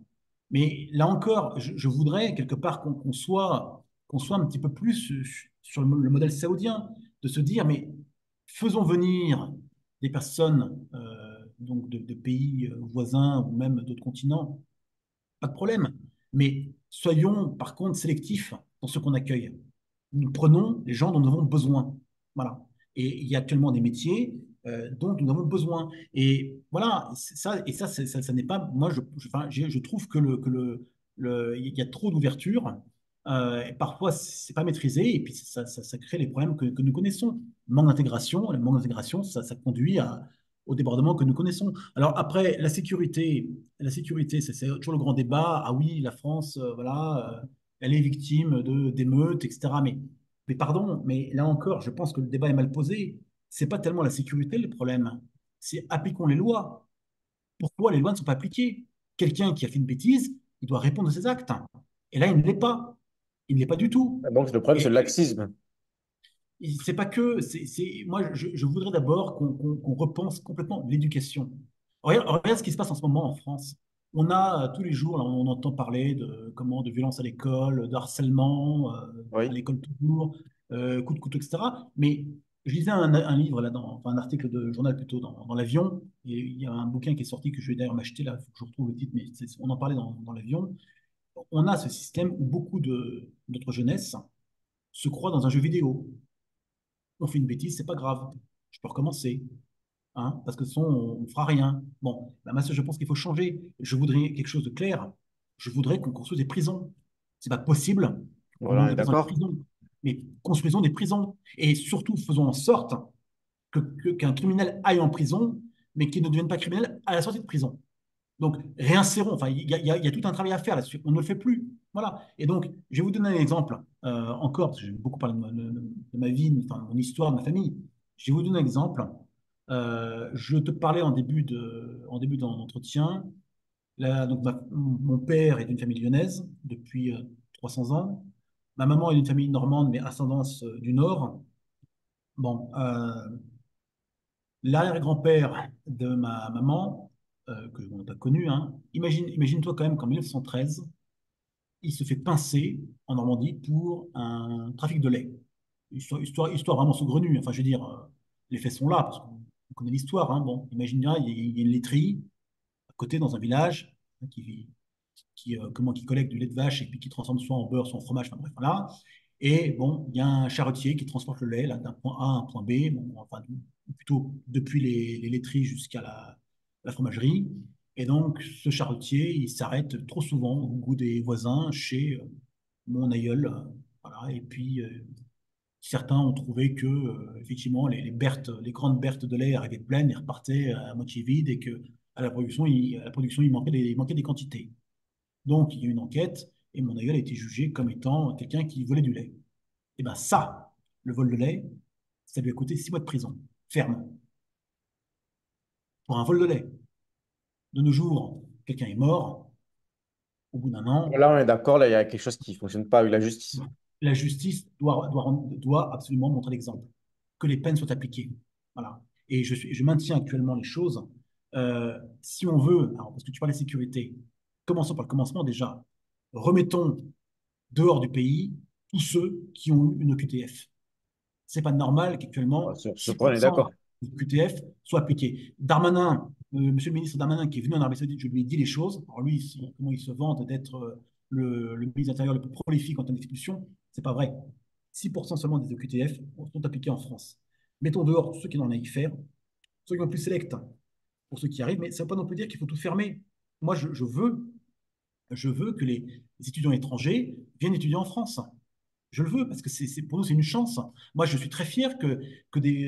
Mais là encore, je voudrais quelque part qu'on soit un petit peu plus sur le modèle saoudien, de se dire, mais faisons venir des personnes donc de pays voisins ou même d'autres continents, pas de problème. Mais soyons par contre sélectifs dans ce qu'on accueille. Nous prenons les gens dont nous avons besoin. Voilà. Et il y a actuellement des métiers dont nous avons besoin. Et voilà, ça n'est pas. Moi, enfin, je trouve il y a trop d'ouverture. Et parfois, c'est pas maîtrisé. Et puis, ça crée les problèmes que nous connaissons. Manque d'intégration. Le manque d'intégration, ça conduit au débordement que nous connaissons. Alors, après, la sécurité, c'est toujours le grand débat. Ah oui, la France, voilà, elle est victime d'émeutes, etc. Mais pardon, mais là encore, je pense que le débat est mal posé. C'est pas tellement la sécurité le problème, c'est appliquons les lois. Pourquoi les lois ne sont pas appliquées? Quelqu'un qui a fait une bêtise, il doit répondre de ses actes. Et là, il ne l'est pas. Il ne l'est pas du tout. Donc, le problème, c'est Et le laxisme. c'est pas que, moi, je voudrais d'abord qu'on repense complètement l'éducation. Regarde ce qui se passe en ce moment en France. On a tous les jours, là, on entend parler de violence à l'école, de harcèlement à Oui. l'école toujours, coups de couteau, etc. Mais je lisais un livre là, enfin un article de journal plutôt dans l'avion, et il y a un bouquin qui est sorti que je vais d'ailleurs m'acheter là, il faut que je retrouve le titre, mais on en parlait dans l'avion. On a ce système où beaucoup de notre jeunesse se croit dans un jeu vidéo. On fait une bêtise, c'est pas grave, je peux recommencer, hein, parce que de toute façon, on ne fera rien. Bon, bah, moi, je pense qu'il faut changer. Je voudrais quelque chose de clair. Je voudrais qu'on construise des prisons. C'est pas possible qu'on Voilà, on mette est des personnes en d'accord? prison, mais construisons des prisons. Et surtout, faisons en sorte qu'un criminel aille en prison, mais qu'il ne devienne pas criminel à la sortie de prison. Donc, réinsérons. Enfin, il y a tout un travail à faire là-dessus. On ne le fait plus. Voilà. Et donc, je vais vous donner un exemple encore, parce que j'ai beaucoup parlé de ma vie, enfin, de mon histoire, de ma famille. Je vais vous donner un exemple. Je te parlais en début d'entretien. Là, donc, mon père est d'une famille lyonnaise depuis 300 ans. Ma maman est d'une famille normande, mais ascendance du Nord. Bon, l'arrière-grand-père de ma maman, que on n'a pas connu, hein, imagine-toi quand même qu'en 1913, il se fait pincer en Normandie pour un trafic de lait. Histoire vraiment saugrenue. Enfin, je veux dire, les faits sont là, parce qu'on connaît l'histoire. Hein. Bon, imagine bien, il y a une laiterie à côté dans un village hein, qui collecte du lait de vache et puis qui transforme soit en beurre, soit en fromage. Enfin bref, voilà. Et bon, il y a un charretier qui transporte le lait là, d'un point A à un point B, bon, enfin, plutôt depuis les laiteries jusqu'à la fromagerie. Et donc, ce charretier, il s'arrête trop souvent au goût des voisins chez mon aïeul. Voilà. Et puis, certains ont trouvé que, effectivement, les grandes berthes de lait arrivaient pleines et repartaient à moitié vides et que à la production, il manquait des quantités. Donc, il y a eu une enquête et mon aïeul a été jugé comme étant quelqu'un qui volait du lait. Et bien ça, le vol de lait, ça lui a coûté 6 mois de prison, ferme, pour un vol de lait. De nos jours, quelqu'un est mort, au bout d'un an, Là, on est d'accord, là, il y a quelque chose qui ne fonctionne pas avec la justice. la justice doit absolument montrer l'exemple, que les peines soient appliquées. Voilà. Et je maintiens actuellement les choses. Si on veut, alors parce que tu parles de sécurité, commençons par le commencement déjà. Remettons dehors du pays tous ceux qui ont eu une OQTF. C'est pas normal Ouais, qu'actuellement sur ce point, on est d'accord. 6% du QTF soit appliqué. Darmanin, monsieur le ministre Darmanin, qui est venu en Arabie Saoudite, je lui ai dit les choses. Alors lui, comment il se vante d'être le ministre de l'Intérieur le plus prolifique en termes d'expulsion, c'est pas vrai. 6% seulement des OQTF sont appliqués en France. Mettons dehors tous ceux qui n'en ont rien à y faire, soyons plus sélects pour ceux qui arrivent, mais ça ne veut pas non plus dire qu'il faut tout fermer. Moi, je veux que les étudiants étrangers viennent étudier en France. Je le veux parce que pour nous, c'est une chance. Moi, je suis très fier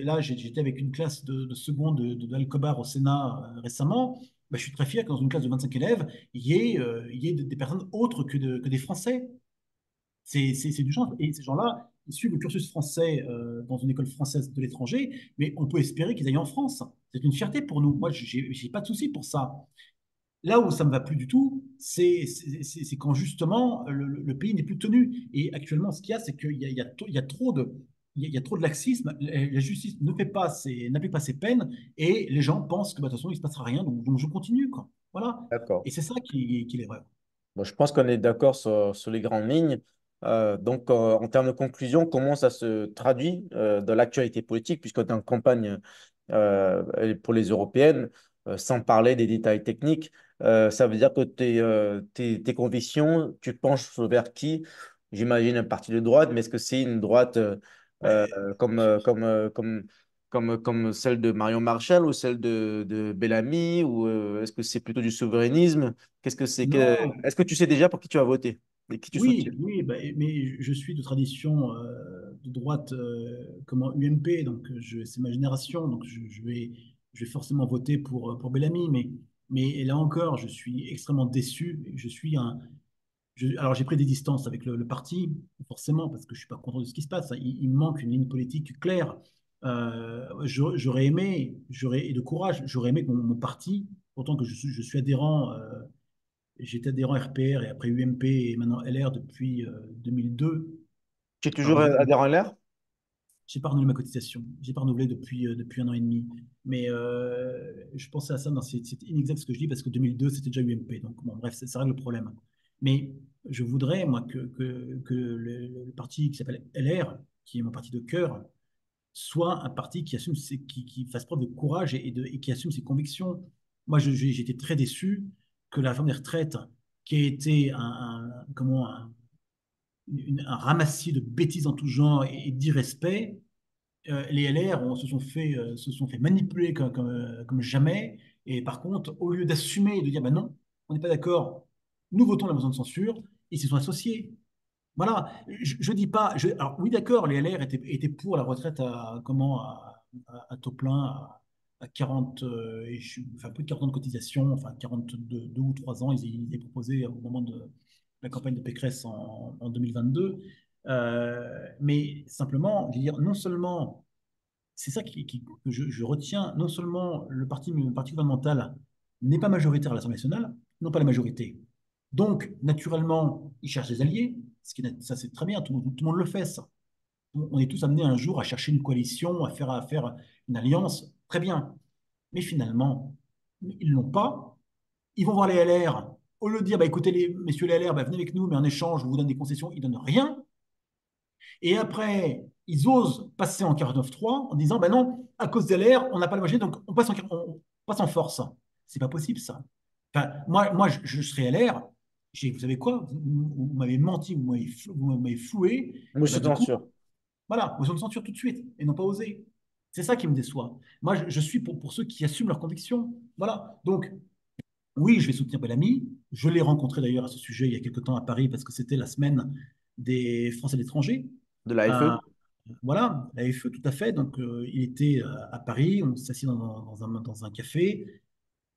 là, j'étais avec une classe de seconde d'Alcobar au Sénat récemment. Bah, je suis très fier que dans une classe de 25 élèves, il y ait des personnes autres que des Français. C'est du chance. Et ces gens-là, ils suivent le cursus français dans une école française de l'étranger, mais on peut espérer qu'ils aillent en France. C'est une fierté pour nous. Moi, j'ai pas de souci pour ça. Là où ça ne me va plus du tout, c'est quand justement le pays n'est plus tenu. Et actuellement, ce qu'il y a, c'est qu'il y a trop il y a trop de laxisme. La justice ne fait pas n'applique pas ses peines et les gens pensent que bah, de toute façon, il ne se passera rien, donc je continue, quoi. Voilà. D'accord. Et c'est ça qui est vrai. Bon, je pense qu'on est d'accord sur les grandes lignes. Donc, en termes de conclusion, comment ça se traduit dans l'actualité politique, puisqu'on est en campagne pour les européennes, sans parler des détails techniques, ça veut dire que tes convictions, tu penches vers qui? J'imagine un parti de droite, mais est-ce que c'est une droite Ouais, comme celle de Marion Marshall ou celle de Bellamy, ou est-ce que c'est plutôt du souverainisme? Qu'est-ce que c'est que... non, Est-ce que tu sais déjà pour qui tu vas voter et qui tu soutiens? oui, oui, bah, mais je suis de tradition de droite comment UMP, donc c'est ma génération, donc je vais forcément voter pour Bellamy, mais là encore, je suis extrêmement déçu. Alors j'ai pris des distances avec le parti, forcément, parce que je suis pas content de ce qui se passe. Il me manque une ligne politique claire. J'aurais aimé, et de courage, j'aurais aimé que mon parti, pourtant que je suis adhérent. J'étais adhérent RPR et après UMP et maintenant LR depuis 2002. Tu es toujours Alors, adhérent à l'air? j'ai pas renouvelé ma cotisation. J'ai pas renouvelé depuis un an et demi. Mais je pensais à ça, non, c'est inexact ce que je dis parce que 2002, c'était déjà UMP. Donc, bon, bref, ça règle le problème. Mais je voudrais, moi, que le parti qui s'appelle LR, qui est mon parti de cœur, soit un parti qui assume qui fasse preuve de courage et qui assume ses convictions. Moi, j'ai été très déçu que la réforme des retraites, qui a été un ramassis de bêtises en tout genre et d'irrespect, les LR se sont fait manipuler comme jamais. Et par contre, au lieu d'assumer et de dire, ben non, on n'est pas d'accord, nous votons la motion de censure, ils s'y sont associés. Voilà, je dis pas. Alors oui, d'accord, les LR étaient pour la retraite à taux plein, à 40, enfin plus de 40 ans de cotisation, enfin 42 2 ou 3 ans, ils avaient proposé au moment de la campagne de Pécresse en 2022. Mais simplement, je veux dire, non seulement, c'est ça que je retiens, non seulement le parti gouvernemental n'est pas majoritaire à l'Assemblée nationale, non pas la majorité. Donc, naturellement, ils cherchent des alliés, ça c'est très bien, tout le monde le fait, ça. On est tous amenés un jour à chercher une coalition, à faire une alliance, très bien. Mais finalement, ils ne l'ont pas. Ils vont voir les LR. Au lieu de dire, bah, écoutez, messieurs les LR, bah, venez avec nous, mais en échange, on vous donne des concessions, ils ne donnent rien. Et après, ils osent passer en 49-3 en disant, ben non, à cause des LR, on n'a pas la majorité, donc on passe en force. C'est pas possible, ça. Enfin, moi je serais LR, vous savez quoi, vous m'avez menti, vous m'avez floué, et ben Motion de du coup, censure. voilà, motion de censure tout de suite, et non pas osé. C'est ça qui me déçoit. Moi, je suis pour ceux qui assument leurs convictions. Voilà. Donc, oui, je vais soutenir Bellamy. Je l'ai rencontré d'ailleurs à ce sujet il y a quelque temps à Paris parce que c'était la semaine des Français de l'étranger. De la Euh, FE? voilà, la FE, tout à fait. Donc, il était à Paris, on s'assit dans un café.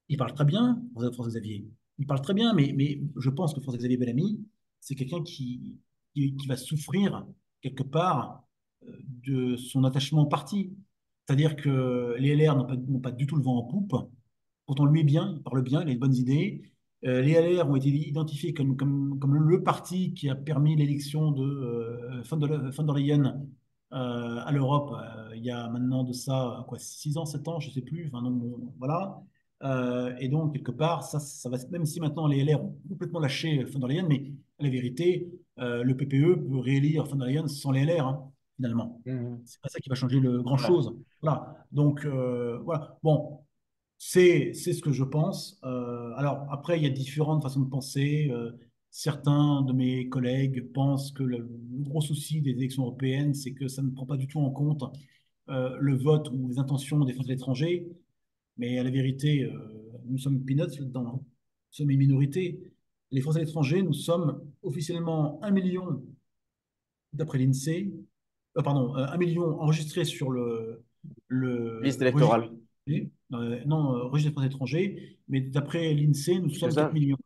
Il parle très bien, François-Xavier. Il parle très bien, mais je pense que François-Xavier Bellamy, c'est quelqu'un qui va souffrir quelque part de son attachement au parti. C'est-à-dire que les LR n'ont pas du tout le vent en poupe. Pourtant, lui est bien, il parle bien, il a de bonnes idées. Les LR ont été identifiés comme le parti qui a permis l'élection de von der Leyen à l'Europe il y a maintenant de ça, quoi, 6 ans, 7 ans, je ne sais plus. Enfin, non, bon, voilà. Et donc, quelque part, ça va, même si maintenant les LR ont complètement lâché von der Leyen, mais la vérité, le PPE peut réélire von der Leyen sans les LR, hein, finalement. Mhm. C'est pas ça qui va changer le grand Ouais. chose. Voilà. Donc, voilà. Bon, c'est ce que je pense. Alors, après, il y a différentes façons de penser. Certains de mes collègues pensent que le gros souci des élections européennes, c'est que ça ne prend pas du tout en compte le vote ou les intentions des Français de l'étranger. Mais à la vérité, nous sommes peanuts là-dedans, hein. Nous sommes une minorité. Les Français de l'étranger, nous sommes officiellement 1 million, d'après l'INSEE, pardon, 1 million enregistrés sur Liste le registre, électorale. non, registre des Français étrangers, mais d'après l'INSEE, nous C'est sommes 4 ça? millions.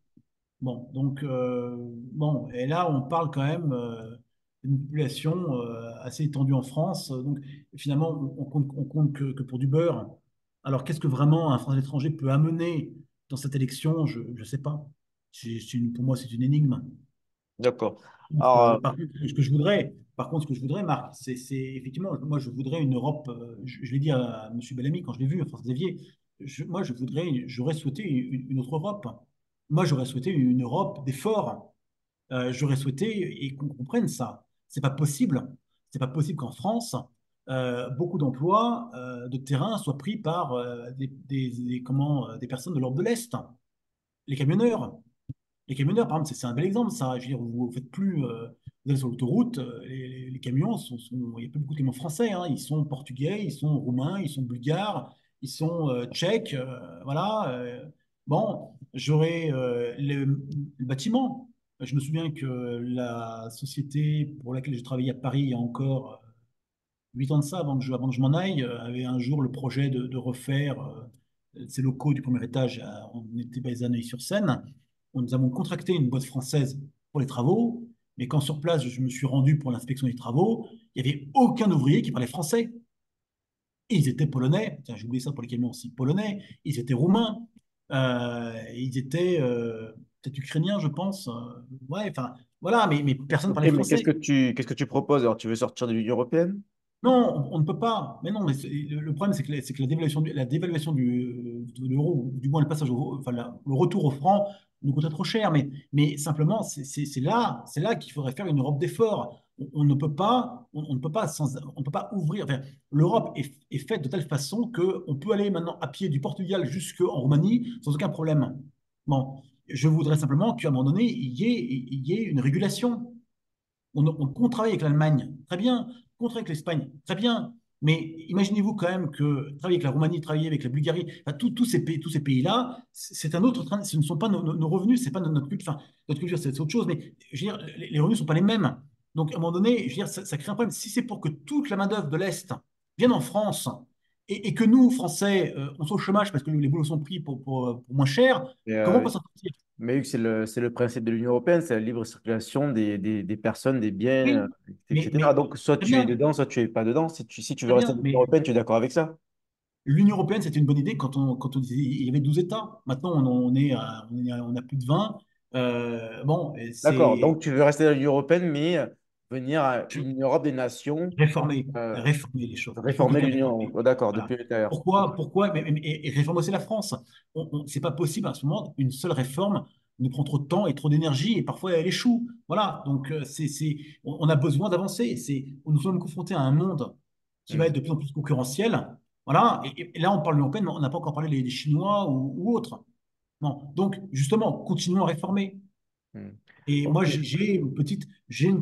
Bon, donc, bon, et là, on parle quand même d'une population assez étendue en France. Donc, finalement, on compte que pour du beurre. Alors, qu'est-ce que vraiment un Français étranger peut amener dans cette élection? Je ne sais pas. Pour moi, c'est une énigme. D'accord. Alors, Par contre, ce que je voudrais, Marc, c'est effectivement, moi, je voudrais une Europe. Je l'ai dit à M. Bellamy quand je l'ai vu, à François-Xavier. Moi, j'aurais souhaité une autre Europe. Moi, j'aurais souhaité une Europe des forts. J'aurais souhaité et qu'on comprenne ça. C'est pas possible. C'est pas possible qu'en France, beaucoup d'emplois de terrain soient pris par des personnes de l'Europe de l'Est. Les camionneurs. Les camionneurs, par exemple, c'est un bel exemple, ça. Je veux dire, vous faites plus, vous allez sur l'autoroute, les camions il n'y a pas beaucoup de camions français, hein. Ils sont portugais, ils sont roumains, ils sont bulgares, ils sont tchèques, voilà. Bon, j'aurais le bâtiment. Je me souviens que la société pour laquelle je travaillais à Paris il y a encore 8 ans de ça, avant que je m'en aille, avait un jour le projet de refaire ces locaux du premier étage. On était basé à Neuilly-sur-Seine. Nous avons contracté une boîte française pour les travaux, mais quand sur place, je me suis rendu pour l'inspection des travaux, il n'y avait aucun ouvrier qui parlait français. Et ils étaient polonais, tiens, j'ai oublié ça pour les camions aussi, polonais, ils étaient roumains, ils étaient peut-être ukrainiens, je pense. Ouais, enfin, voilà, mais personne ne ok, parlait mais français. qu'est-ce que tu proposes? Alors, tu veux sortir de l'Union européenne? Non, on ne peut pas. Mais non, mais le problème, c'est que la dévaluation de l'euro, ou du moins le passage enfin, le retour au franc, nous coûterait trop cher. Mais simplement, c'est là qu'il faudrait faire une Europe d'efforts. On ne peut pas, on ne peut pas on ne peut pas ouvrir. Enfin, l'Europe est faite de telle façon qu'on peut aller maintenant à pied du Portugal jusqu'en Roumanie sans aucun problème. Bon, je voudrais simplement qu'à un moment donné, il y ait une régulation. On travaille avec l'Allemagne, très bien. On travaille avec l'Espagne, très bien. Mais imaginez-vous quand même que travailler avec la Roumanie, travailler avec la Bulgarie, enfin, tous ces pays-là, c'est un autre train. Ce ne sont pas nos revenus, c'est pas notre culture. Enfin, notre culture, c'est autre chose. Mais je veux dire, les revenus ne sont pas les mêmes. Donc, à un moment donné, je veux dire, ça crée un problème. Si c'est pour que toute la main-d'œuvre de l'Est vienne en France et que nous, Français, on soit au chômage parce que les boulots sont pris pour moins cher, Et, comment on peut s'en sortir? mais vu que c'est le principe de l'Union européenne, c'est la libre circulation des personnes, des biens, Oui, etc. Donc, soit très tu es bien, dedans, soit tu es pas dedans. Si tu veux très rester bien. dans l'Union Mais européenne, tu es d'accord avec ça? l'Union européenne, c'était une bonne idée quand on disait il y avait 12 États. Maintenant, on a plus de 20. Bon, et D'accord. c'est Donc, tu veux rester dans l'Union européenne, mais venir à une Europe des nations, euh, réformer les choses. Il faut réformer quand même l'Union. réformer. Oh, d'accord, Voilà. depuis l'intérieur. Pourquoi, et réformer aussi la France. C'est pas possible à ce moment, une seule réforme nous prend trop de temps et trop d'énergie et parfois elle échoue. Voilà, donc on a besoin d'avancer. Nous sommes confrontés à un monde qui va Hmm, être de plus en plus concurrentiel. Voilà, et là on parle de l'Union européenne, mais on n'a pas encore parlé des Chinois ou autres. Non. Donc justement, continuons à réformer. hmm. Et moi, Ok. j'ai une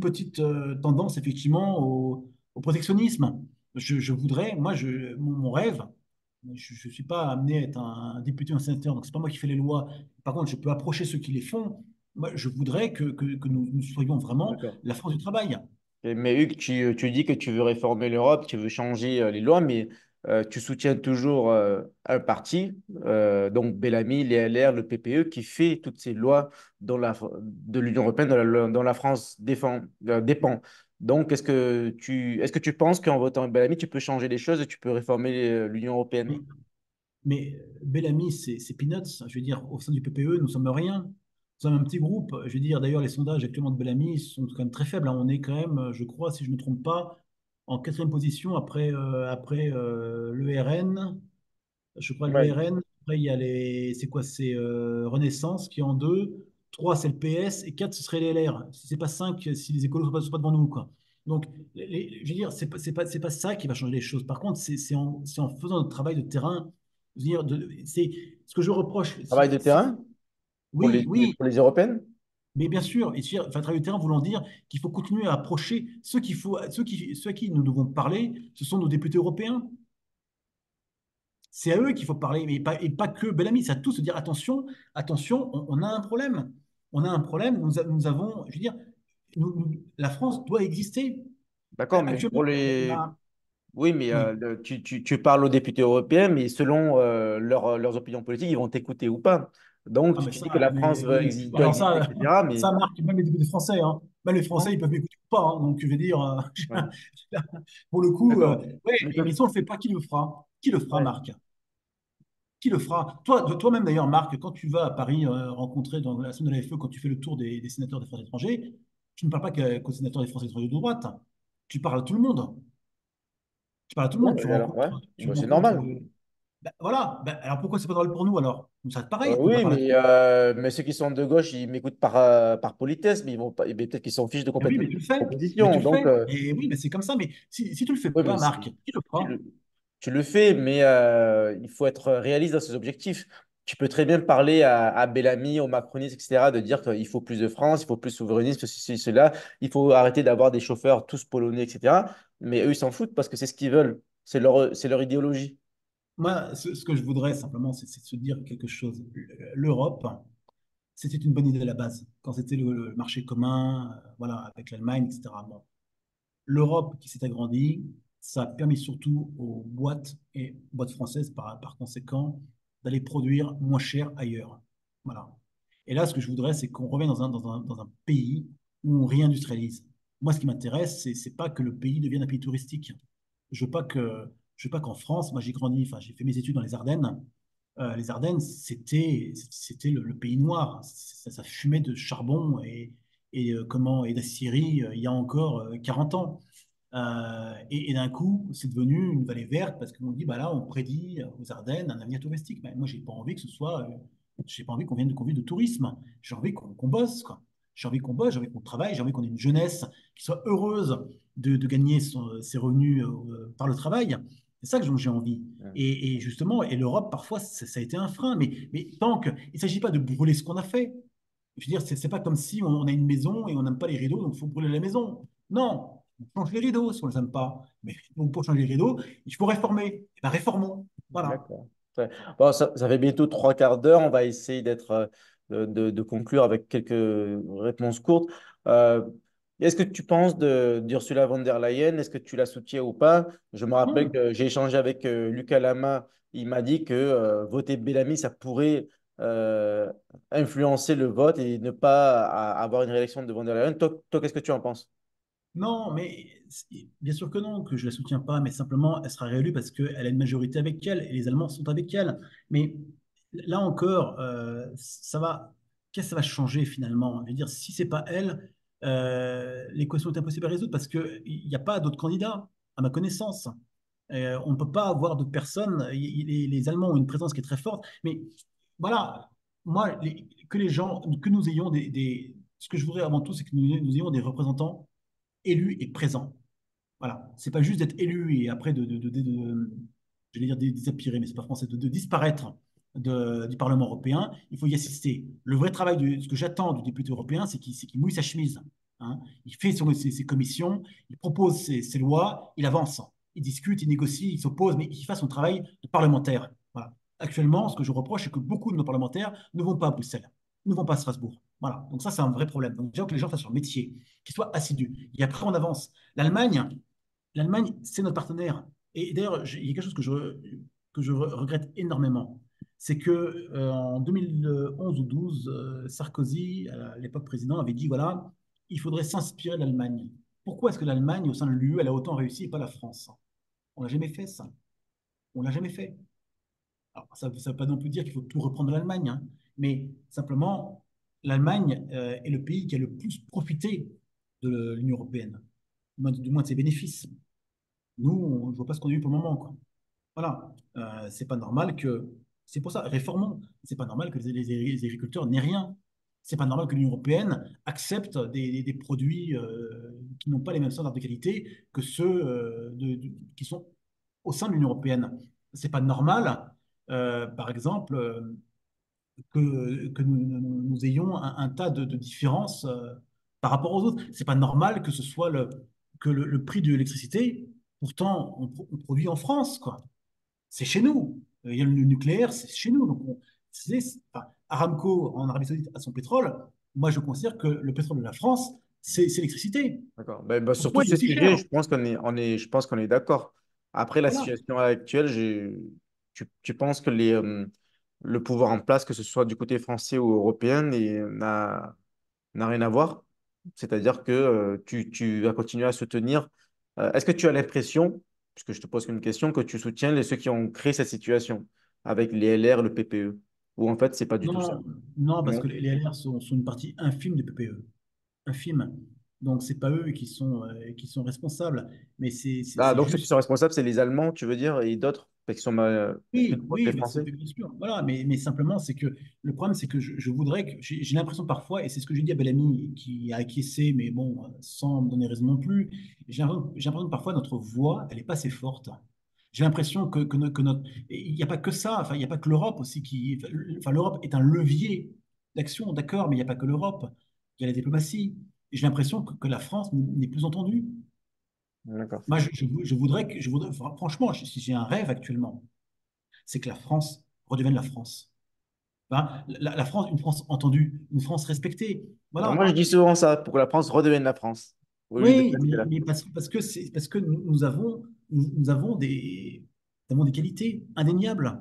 petite tendance effectivement au protectionnisme. Je voudrais, mon rêve, je ne suis pas amené à être un député ou un sénateur, donc c'est pas moi qui fais les lois. Par contre, je peux approcher ceux qui les font. Moi, je voudrais que nous soyons vraiment D'accord. la France du travail. Mais Hugues, tu dis que tu veux réformer l'Europe, tu veux changer les lois, mais tu soutiens toujours un parti, donc Bellamy, les LR, le PPE, qui fait toutes ces lois de l'Union européenne dont la France dépend. Donc, est-ce que tu penses qu'en votant Bellamy, tu peux changer les choses et tu peux réformer l'Union européenne? Mais Bellamy, c'est peanuts. Je veux dire, au sein du PPE, nous sommes rien. Nous sommes un petit groupe. Je veux dire, d'ailleurs, les sondages actuellement de Bellamy sont quand même très faibles, hein. On est quand même, je crois, si je ne me trompe pas, en quatrième position après le RN. Je crois le Ouais. RN. Après, il y a c'est quoi? C'est Renaissance qui est en deux. Trois, c'est le PS. Et quatre, ce serait les LR. Si c'est pas cinq, si les écolos sont pas devant nous, quoi. Donc, je veux dire, c'est pas ça qui va changer les choses. Par contre, c'est en faisant notre travail de terrain. Je veux dire, c'est ce que je reproche. Travail de terrain Oui, oui, pour les européennes? mais bien sûr, et enfin, travail de terrain voulant dire qu'il faut continuer à approcher ceux à qui nous devons parler, ce sont nos députés européens. C'est à eux qu'il faut parler, mais et pas que Bellamy. C'est à tous se dire attention, attention, on a un problème. On a un problème. Nous avons, je veux dire, la France doit exister. D'accord, mais Actuellement, pour les... la- Oui, mais oui. tu parles aux députés européens, mais selon leurs opinions politiques, ils vont t'écouter ou pas. Donc, Ah, mais tu dis ça, que la France mais oui. doit Alors exister, ça, etc. Mais ça marque même les députés français, hein. Même les Français, non. ils peuvent m'écouter ou pas, hein. Donc, je vais dire, Ouais. pour le coup, D'accord. ouais, Mais toi, mais si on le fait pas, qui le fera? Qui le fera, ouais. Marc? Qui le fera? Toi-même d'ailleurs, Marc, quand tu vas à Paris rencontrer dans la semaine de la FE, quand tu fais le tour des sénateurs des Français étrangers, tu ne parles pas qu'aux sénateurs des Français étrangers de droite. Tu parles à tout le monde. Tu parles à tout le Bon, monde. et alors, ouais. Tu Bon, c'est rencontres. normal. Ben, voilà. Ben, alors pourquoi c'est pas drôle pour nous alors? Nous, ça pareil. On ne peut pas Oui, parler à tout le monde. mais ceux qui sont de gauche, ils m'écoute par politesse, mais ils vont pas, mais peut-être qu'ils s'en fichent de Ben oui, complètement mais de tu le la fais. Mais tu proposition. le Donc, fais. Et oui, mais c'est comme ça. Mais si tu le fais oui, pas, Marc, qui le tu fera? le, tu le fais, mais il faut être réaliste dans ses objectifs. Tu peux très bien parler à Bellamy, aux macronistes, etc., de dire qu'il faut plus de France, il faut plus de souverainisme, ceci, cela. Il faut arrêter d'avoir des chauffeurs tous polonais, etc. Mais eux, ils s'en foutent parce que c'est ce qu'ils veulent. C'est leur idéologie. Moi, ce que je voudrais simplement, c'est de se dire quelque chose. L'Europe, c'était une bonne idée à la base, quand c'était le marché commun, voilà, avec l'Allemagne, etc. Bon. L'Europe qui s'est agrandie, ça a permis surtout aux boîtes et boîtes françaises par conséquent d'aller produire moins cher ailleurs. Voilà. Et là, ce que je voudrais, c'est qu'on revienne dans un pays où on réindustrialise. Moi, ce qui m'intéresse, c'est pas que le pays devienne un pays touristique. Je veux pas que, je veux pas qu'en France, moi j'ai grandi, enfin j'ai fait mes études dans les Ardennes. Les Ardennes, c'était le pays noir. Ça fumait de charbon et d'aciérie il y a encore 40 ans. Et d'un coup, c'est devenu une vallée verte parce qu'on dit, bah là, on prédit aux Ardennes un avenir touristique. Mais moi, j'ai pas envie que ce soit. J'ai pas envie qu'on vienne de tourisme. J'ai envie qu'on bosse, quoi. J'ai envie qu'on bosse, j'ai envie qu'on travaille, j'ai envie qu'on ait une jeunesse qui soit heureuse de gagner ses revenus par le travail. C'est ça que j'ai envie. Et justement, et l'Europe, parfois, ça a été un frein. Mais tant que, il ne s'agit pas de brûler ce qu'on a fait. Je veux dire, c'est pas comme si on a une maison et on n'aime pas les rideaux, donc il faut brûler la maison. Non, on change les rideaux si on ne les aime pas. Mais donc, pour changer les rideaux, il faut réformer. Eh ben, réformons. Voilà. D'accord. Ouais. Bon, ça fait bientôt trois quarts d'heure. On va essayer de conclure avec quelques réponses courtes. Euh, Est-ce que tu penses d'Ursula von der Leyen? Est-ce que tu la soutiens ou pas? Je me rappelle Non, que j'ai échangé avec Lucas Lama. Il m'a dit que voter Bellamy, ça pourrait euh, influencer le vote et ne pas avoir une réélection de von der Leyen. Toi, qu'est-ce que tu en penses? non, mais bien sûr que non, que je la soutiens pas, mais simplement, elle sera réélue parce qu'elle a une majorité avec elle et les Allemands sont avec elle. Mais là encore, qu'est-ce que ça va changer finalement? Je veux dire, si c'est pas elle, l'équation est impossible à résoudre parce qu'il n'y a pas d'autres candidats, à ma connaissance. On ne peut pas avoir d'autres personnes. Les Allemands ont une présence qui est très forte, mais voilà, moi, que les gens, que nous ayons ce que je voudrais avant tout, c'est que nous ayons des représentants élus et présents. Voilà. C'est pas juste d'être élu et après je vais dire désaspirer, mais c'est pas français, de disparaître du Parlement européen. Il faut y assister. Le vrai travail, ce que j'attends du député européen, c'est qu'il mouille sa chemise. Hein. Il fait ses commissions, il propose ses lois, il avance, il discute, il négocie, il s'oppose, mais il fasse son travail de parlementaire. Voilà. Actuellement, ce que je reproche, c'est que beaucoup de nos parlementaires ne vont pas à Bruxelles, ne vont pas à Strasbourg. Voilà. Donc ça, c'est un vrai problème. Donc, déjà que les gens fassent leur métier, qu'ils soient assidus. Et après, on avance. L'Allemagne, c'est notre partenaire. Et d'ailleurs, il y a quelque chose que je regrette énormément. C'est que en 2011 ou 12, Sarkozy, à l'époque président, avait dit, voilà, il faudrait s'inspirer de l'Allemagne. Pourquoi est-ce que l'Allemagne, au sein de l'UE, elle a autant réussi et pas la France? On l'a jamais fait, ça. On l'a jamais fait. Alors, ça ne veut pas non plus dire qu'il faut tout reprendre de l'Allemagne, hein, mais simplement, l'Allemagne est le pays qui a le plus profité de l'Union européenne, du moins de ses bénéfices. Nous, je ne vois pas ce qu'on a eu pour le moment, quoi. Voilà. C'est pas normal que. C'est pour ça, réformons. C'est pas normal que les agriculteurs n'aient rien. C'est pas normal que l'Union européenne accepte des produits qui n'ont pas les mêmes standards de qualité que ceux qui sont au sein de l'Union européenne. C'est pas normal, par exemple, que nous ayons un tas de différences par rapport aux autres. C'est pas normal que ce soit le prix de l'électricité. Pourtant, on produit en France, quoi. C'est chez nous. Il y a le nucléaire, c'est chez nous. Donc, enfin, Aramco en Arabie Saoudite a son pétrole. Moi, je considère que le pétrole de la France, c'est l'électricité. D'accord. Sur tous Pourquoi il est ces si sujets, cher? je pense qu'on est d'accord. Après, la Voilà. situation actuelle, tu penses que le pouvoir en place, que ce soit du côté français ou européen, n'a rien à voir? C'est-à-dire que tu vas continuer à soutenir. Est-ce que tu as l'impression, puisque je te pose une question, que tu soutiens ceux qui ont créé cette situation avec les LR, le PPE? Ou en fait, c'est pas du tout ça? Non, non, parce que Non? les LR sont une partie infime du PPE. Infime. Donc, c'est pas eux qui sont responsables. Mais Ah, c'est donc ceux qui juste. sont responsables, c'est les Allemands, tu veux dire, et d'autres qui sont plus Oui, proches des oui, Français? bien sûr. Voilà, mais simplement, c'est que le problème, c'est que je voudrais que j'ai l'impression parfois, et c'est ce que j'ai dit à Bellamy, qui a acquiescé, mais bon, sans me donner raison non plus, j'ai l'impression que parfois notre voix, elle n'est pas assez forte. J'ai l'impression que notre. Et il n'y a pas que ça, enfin, il n'y a pas que l'Europe aussi qui. Enfin, l'Europe est un levier d'action, d'accord, mais il n'y a pas que l'Europe. Il y a la diplomatie. Et j'ai l'impression que la France n'est plus entendue. D'accord. Moi, franchement, si j'ai un rêve actuellement, c'est que la France redevienne la France. Hein, la France, une France entendue, une France respectée. Alors, moi, je Voilà. dis souvent ça, pour que la France redevienne la France, au lieu de Oui, rester là. mais parce que nous avons des qualités indéniables.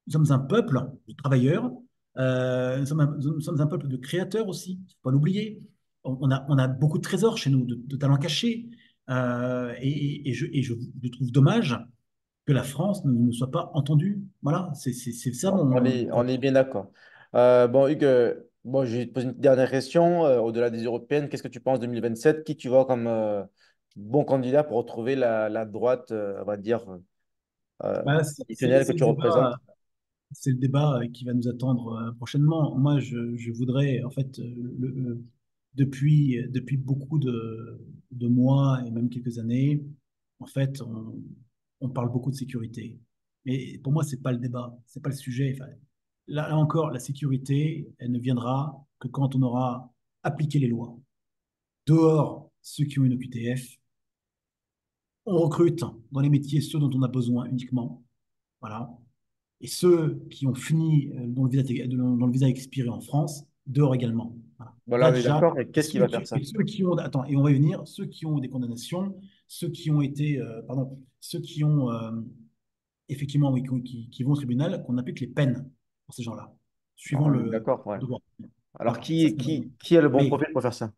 Nous sommes un peuple de travailleurs, nous sommes un peuple de créateurs aussi, il ne faut pas l'oublier. On a beaucoup de trésors chez nous, de talents cachés. Je trouve dommage que la France ne soit pas entendue. Voilà, c'est ça Bon, mon on est bien d'accord. Bon, Hugues, bon, je vais te poser une dernière question. Au-delà des européennes, qu'est-ce que tu penses 2027? Qui tu vois comme bon candidat pour retrouver la droite, on va dire, Bah, traditionnelle que tu représentes? c'est le débat qui va nous attendre prochainement. Moi, je voudrais, en fait, depuis beaucoup de mois et même quelques années, en fait, on parle beaucoup de sécurité. Mais pour moi, c'est pas le débat, c'est pas le sujet. Enfin, là encore, la sécurité, elle ne viendra que quand on aura appliqué les lois. Dehors, ceux qui ont une OQTF, on recrute dans les métiers ceux dont on a besoin uniquement. Voilà. Et ceux qui ont fini, dont le visa a expiré en France, dehors également. Voilà. Voilà, Là, on est déjà, d'accord. Et qu'est-ce qui va faire ça? et ceux qui ont, attends, et on va y venir, ceux qui ont des condamnations, ceux qui ont été, pardon, ceux qui ont, effectivement, oui, qui vont au tribunal, qu'on applique les peines pour ces gens-là, Alors, suivant on est le d'accord, ouais. droit. Alors, Voilà, ça, c'est qui a le bon mais profil pour faire ça?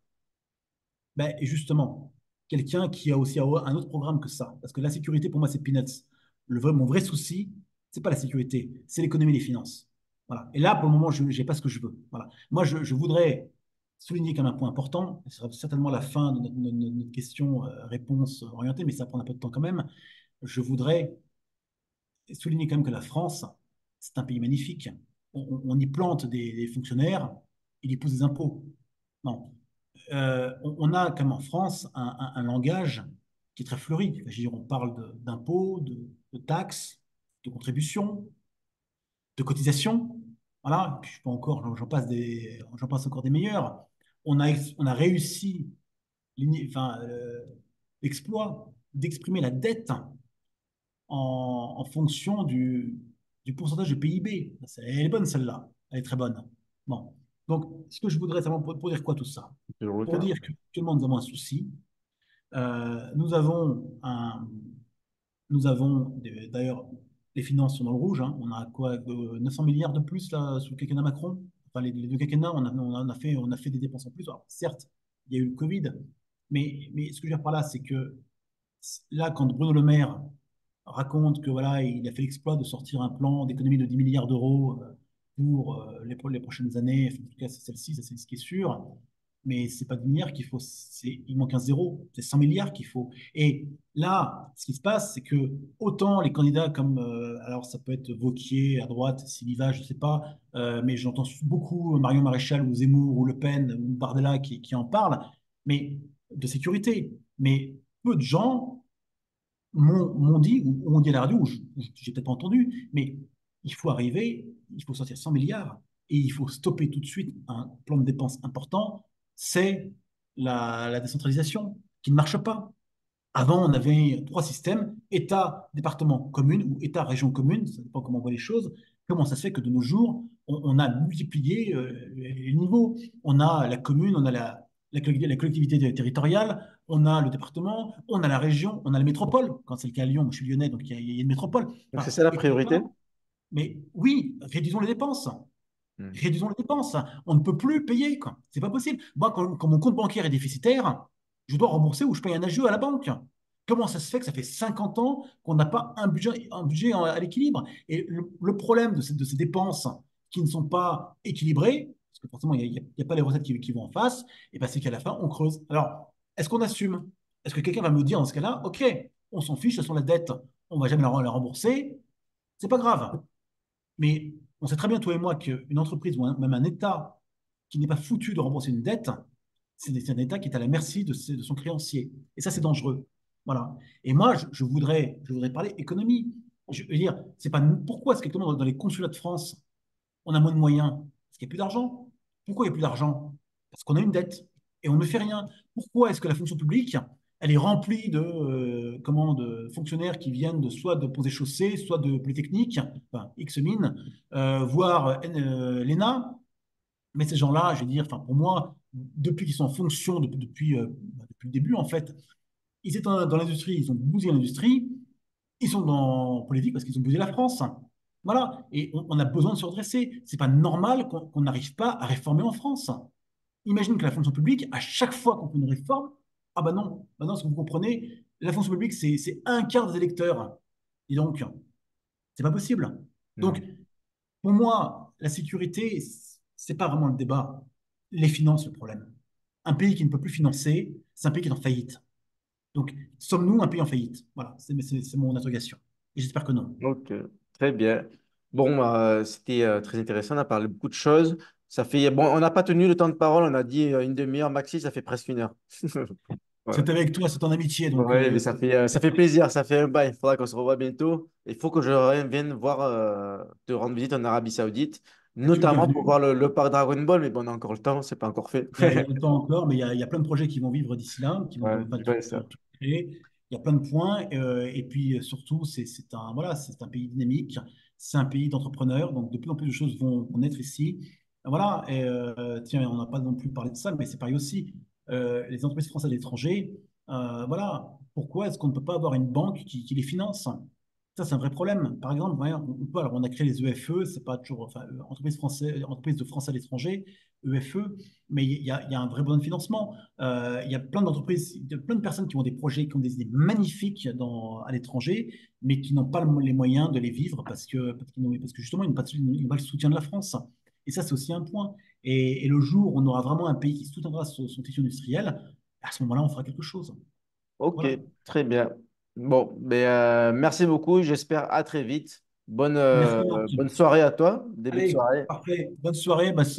ben, et justement, quelqu'un qui a aussi un autre programme que ça. Parce que la sécurité, pour moi, c'est peanuts. Mon vrai souci, c'est pas la sécurité, c'est l'économie et les finances. Voilà. Et là, pour le moment, je n'ai pas ce que je veux. Voilà. Moi, je voudrais souligner comme un point important, et ce sera certainement la fin de notre question-réponse orientée, mais ça prend un peu de temps quand même. Je voudrais souligner quand même que la France, c'est un pays magnifique. On y plante des fonctionnaires, il y pousse des impôts. Non. On a, comme en France, un langage qui est très fleuri. Je veux dire, on parle d'impôts, de taxes, de contributions, de cotisations. Voilà. Puis je peux encore, j'en passe encore des meilleurs. On a réussi enfin, l'exploit d'exprimer la dette en fonction du pourcentage de PIB. Elle est bonne, celle-là. Elle est très bonne. Bon. Donc, ce que je voudrais savoir pour dire quoi tout ça? C'est toujours le Pour cas. dire que actuellement, nous avons un souci. Nous avons d'ailleurs, les finances sont dans le rouge, hein. On a quoi, 900 milliards de plus là, sous le quinquennat Macron. Enfin, les deux quinquennats, on a fait des dépenses en plus. Alors, certes, il y a eu le Covid, mais ce que je veux dire par là, c'est que là, quand Bruno Le Maire raconte que voilà, il a fait l'exploit de sortir un plan d'économie de 10 milliards d'euros pour les prochaines années. Enfin, en tout cas, c'est celle-ci, ça, c'est ce qui est sûr. Mais c'est pas 10 milliards qu'il faut, il manque un zéro, c'est 100 milliards qu'il faut. Et là, ce qui se passe, c'est que autant les candidats comme, alors ça peut être Wauquiez à droite, Siliva, je sais pas, mais j'entends beaucoup Marion Maréchal ou Zemmour ou Le Pen ou Bardella qui en parlent, mais de sécurité. Mais peu de gens m'ont dit, ou ont dit à la radio, ou j'ai peut-être pas entendu, mais il faut arriver, il faut sortir 100 milliards et il faut stopper tout de suite un plan de dépenses important, c'est la décentralisation qui ne marche pas. Avant, on avait trois systèmes, État, département, commune, ou État, région, commune, ça dépend comment on voit les choses. Comment ça se fait que de nos jours, on a multiplié les niveaux? On a la commune, on a la collectivité territoriale, on a le département, on a la région, on a la métropole. Quand c'est le cas à Lyon, moi je suis lyonnais, donc il y a une métropole. Donc, c'est Enfin, ça la et pourquoi? priorité? Mais oui, réduisons les dépenses. Hmm. Réduisons les dépenses. On ne peut plus payer, quoi. C'est pas possible. Moi, quand mon compte bancaire est déficitaire, je dois rembourser ou je paye un agiot à la banque. Comment ça se fait que ça fait 50 ans qu'on n'a pas un budget à l'équilibre? Et le problème de ces dépenses qui ne sont pas équilibrées, parce que forcément, il n'y a pas les recettes qui vont en face, et ben c'est qu'à la fin, on creuse. Alors, est-ce qu'on assume? Est-ce que quelqu'un va me dire dans ce cas-là, OK, on s'en fiche, ce sont la dette, on va jamais la rembourser, c'est pas grave. Mais on sait très bien, toi et moi, qu'une entreprise ou même un État qui n'est pas foutu de rembourser une dette, c'est un État qui est à la merci de son créancier. Et ça, c'est dangereux. Voilà. Et moi, je voudrais parler économie. Je veux dire, c'est pas pourquoi est-ce que dans les consulats de France, on a moins de moyens? Parce qu'il n'y a plus d'argent. Pourquoi il n'y a plus d'argent? Parce qu'on a une dette et on ne fait rien. Pourquoi est-ce que la fonction publique, elle est remplie de fonctionnaires qui viennent soit de Ponts et Chaussées, soit de Polytechnique, enfin X mine, voire l'ENA. Mais ces gens-là, je veux dire, enfin pour moi, depuis qu'ils sont en fonction, depuis le début en fait, ils étaient dans l'industrie, ils ont bousillé l'industrie, ils sont dans politique parce qu'ils ont bousillé la France. Voilà. Et on a besoin de se redresser. C'est pas normal qu'on n'arrive pas à réformer en France. Imagine que la fonction publique, à chaque fois qu'on fait une réforme, ah bah non, ce que vous comprenez, la fonction publique, c'est un quart des électeurs. Et donc, c'est pas possible. Hmm. Donc, pour moi, la sécurité, c'est pas vraiment le débat. Les finances, le problème. Un pays qui ne peut plus financer, c'est un pays qui est en faillite. Donc, sommes-nous un pays en faillite? Voilà, c'est mon interrogation. Et j'espère que non. Ok, très bien. Bon, c'était très intéressant. On a parlé beaucoup de choses. Ça fait, bon, on n'a pas tenu le temps de parole. On a dit une demi-heure maxi. Ça fait presque une heure. Voilà. C'est avec toi, c'est en amitié, donc Ouais, mais ça fait plaisir. Ça fait un bail. Il faudra qu'on se revoie bientôt. Il faut que je vienne voir, te rendre visite en Arabie Saoudite, tu es le notamment pour bienvenu. voir le parc Dragon Ball. Mais bon, on a encore le temps. C'est pas encore fait. Il y a le temps encore, mais il y a plein de projets qui vont vivre d'ici là, qui vont, Ouais, enfin, je qui vois vont ça. être créés. Il y a plein de points. Et puis surtout, c'est un, voilà, c'est un pays dynamique, c'est un pays d'entrepreneurs, donc de plus en plus de choses vont naître ici. Voilà, et tiens, on n'a pas non plus parlé de ça, mais c'est pareil aussi. Les entreprises françaises à l'étranger, voilà, pourquoi est-ce qu'on ne peut pas avoir une banque qui les finance? Ça, c'est un vrai problème. Par exemple, ouais, on peut, alors on a créé les EFE, c'est pas toujours, enfin, entreprises de France à l'étranger, EFE, mais il y a un vrai besoin de financement. Il y a plein d'entreprises, il y a plein de personnes qui ont des projets, qui ont des idées magnifiques à l'étranger, mais qui n'ont pas les moyens de les vivre parce que justement, ils n'ont pas le soutien de la France. Et ça, c'est aussi un point. Et le jour où on aura vraiment un pays qui soutiendra son tissu industriel, à ce moment-là, on fera quelque chose. Ok, Voilà. très bien. Bon, mais merci beaucoup. J'espère à très vite. Merci, Marc. Bonne soirée à toi. Début de Allez, soirée. parfait. Bonne soirée. Bah, pour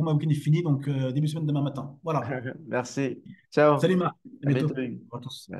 moi, le week-end est fini, donc début de semaine demain matin. Voilà. Merci. Ciao. Salut Marc, à À bientôt. bientôt. Au revoir à tous.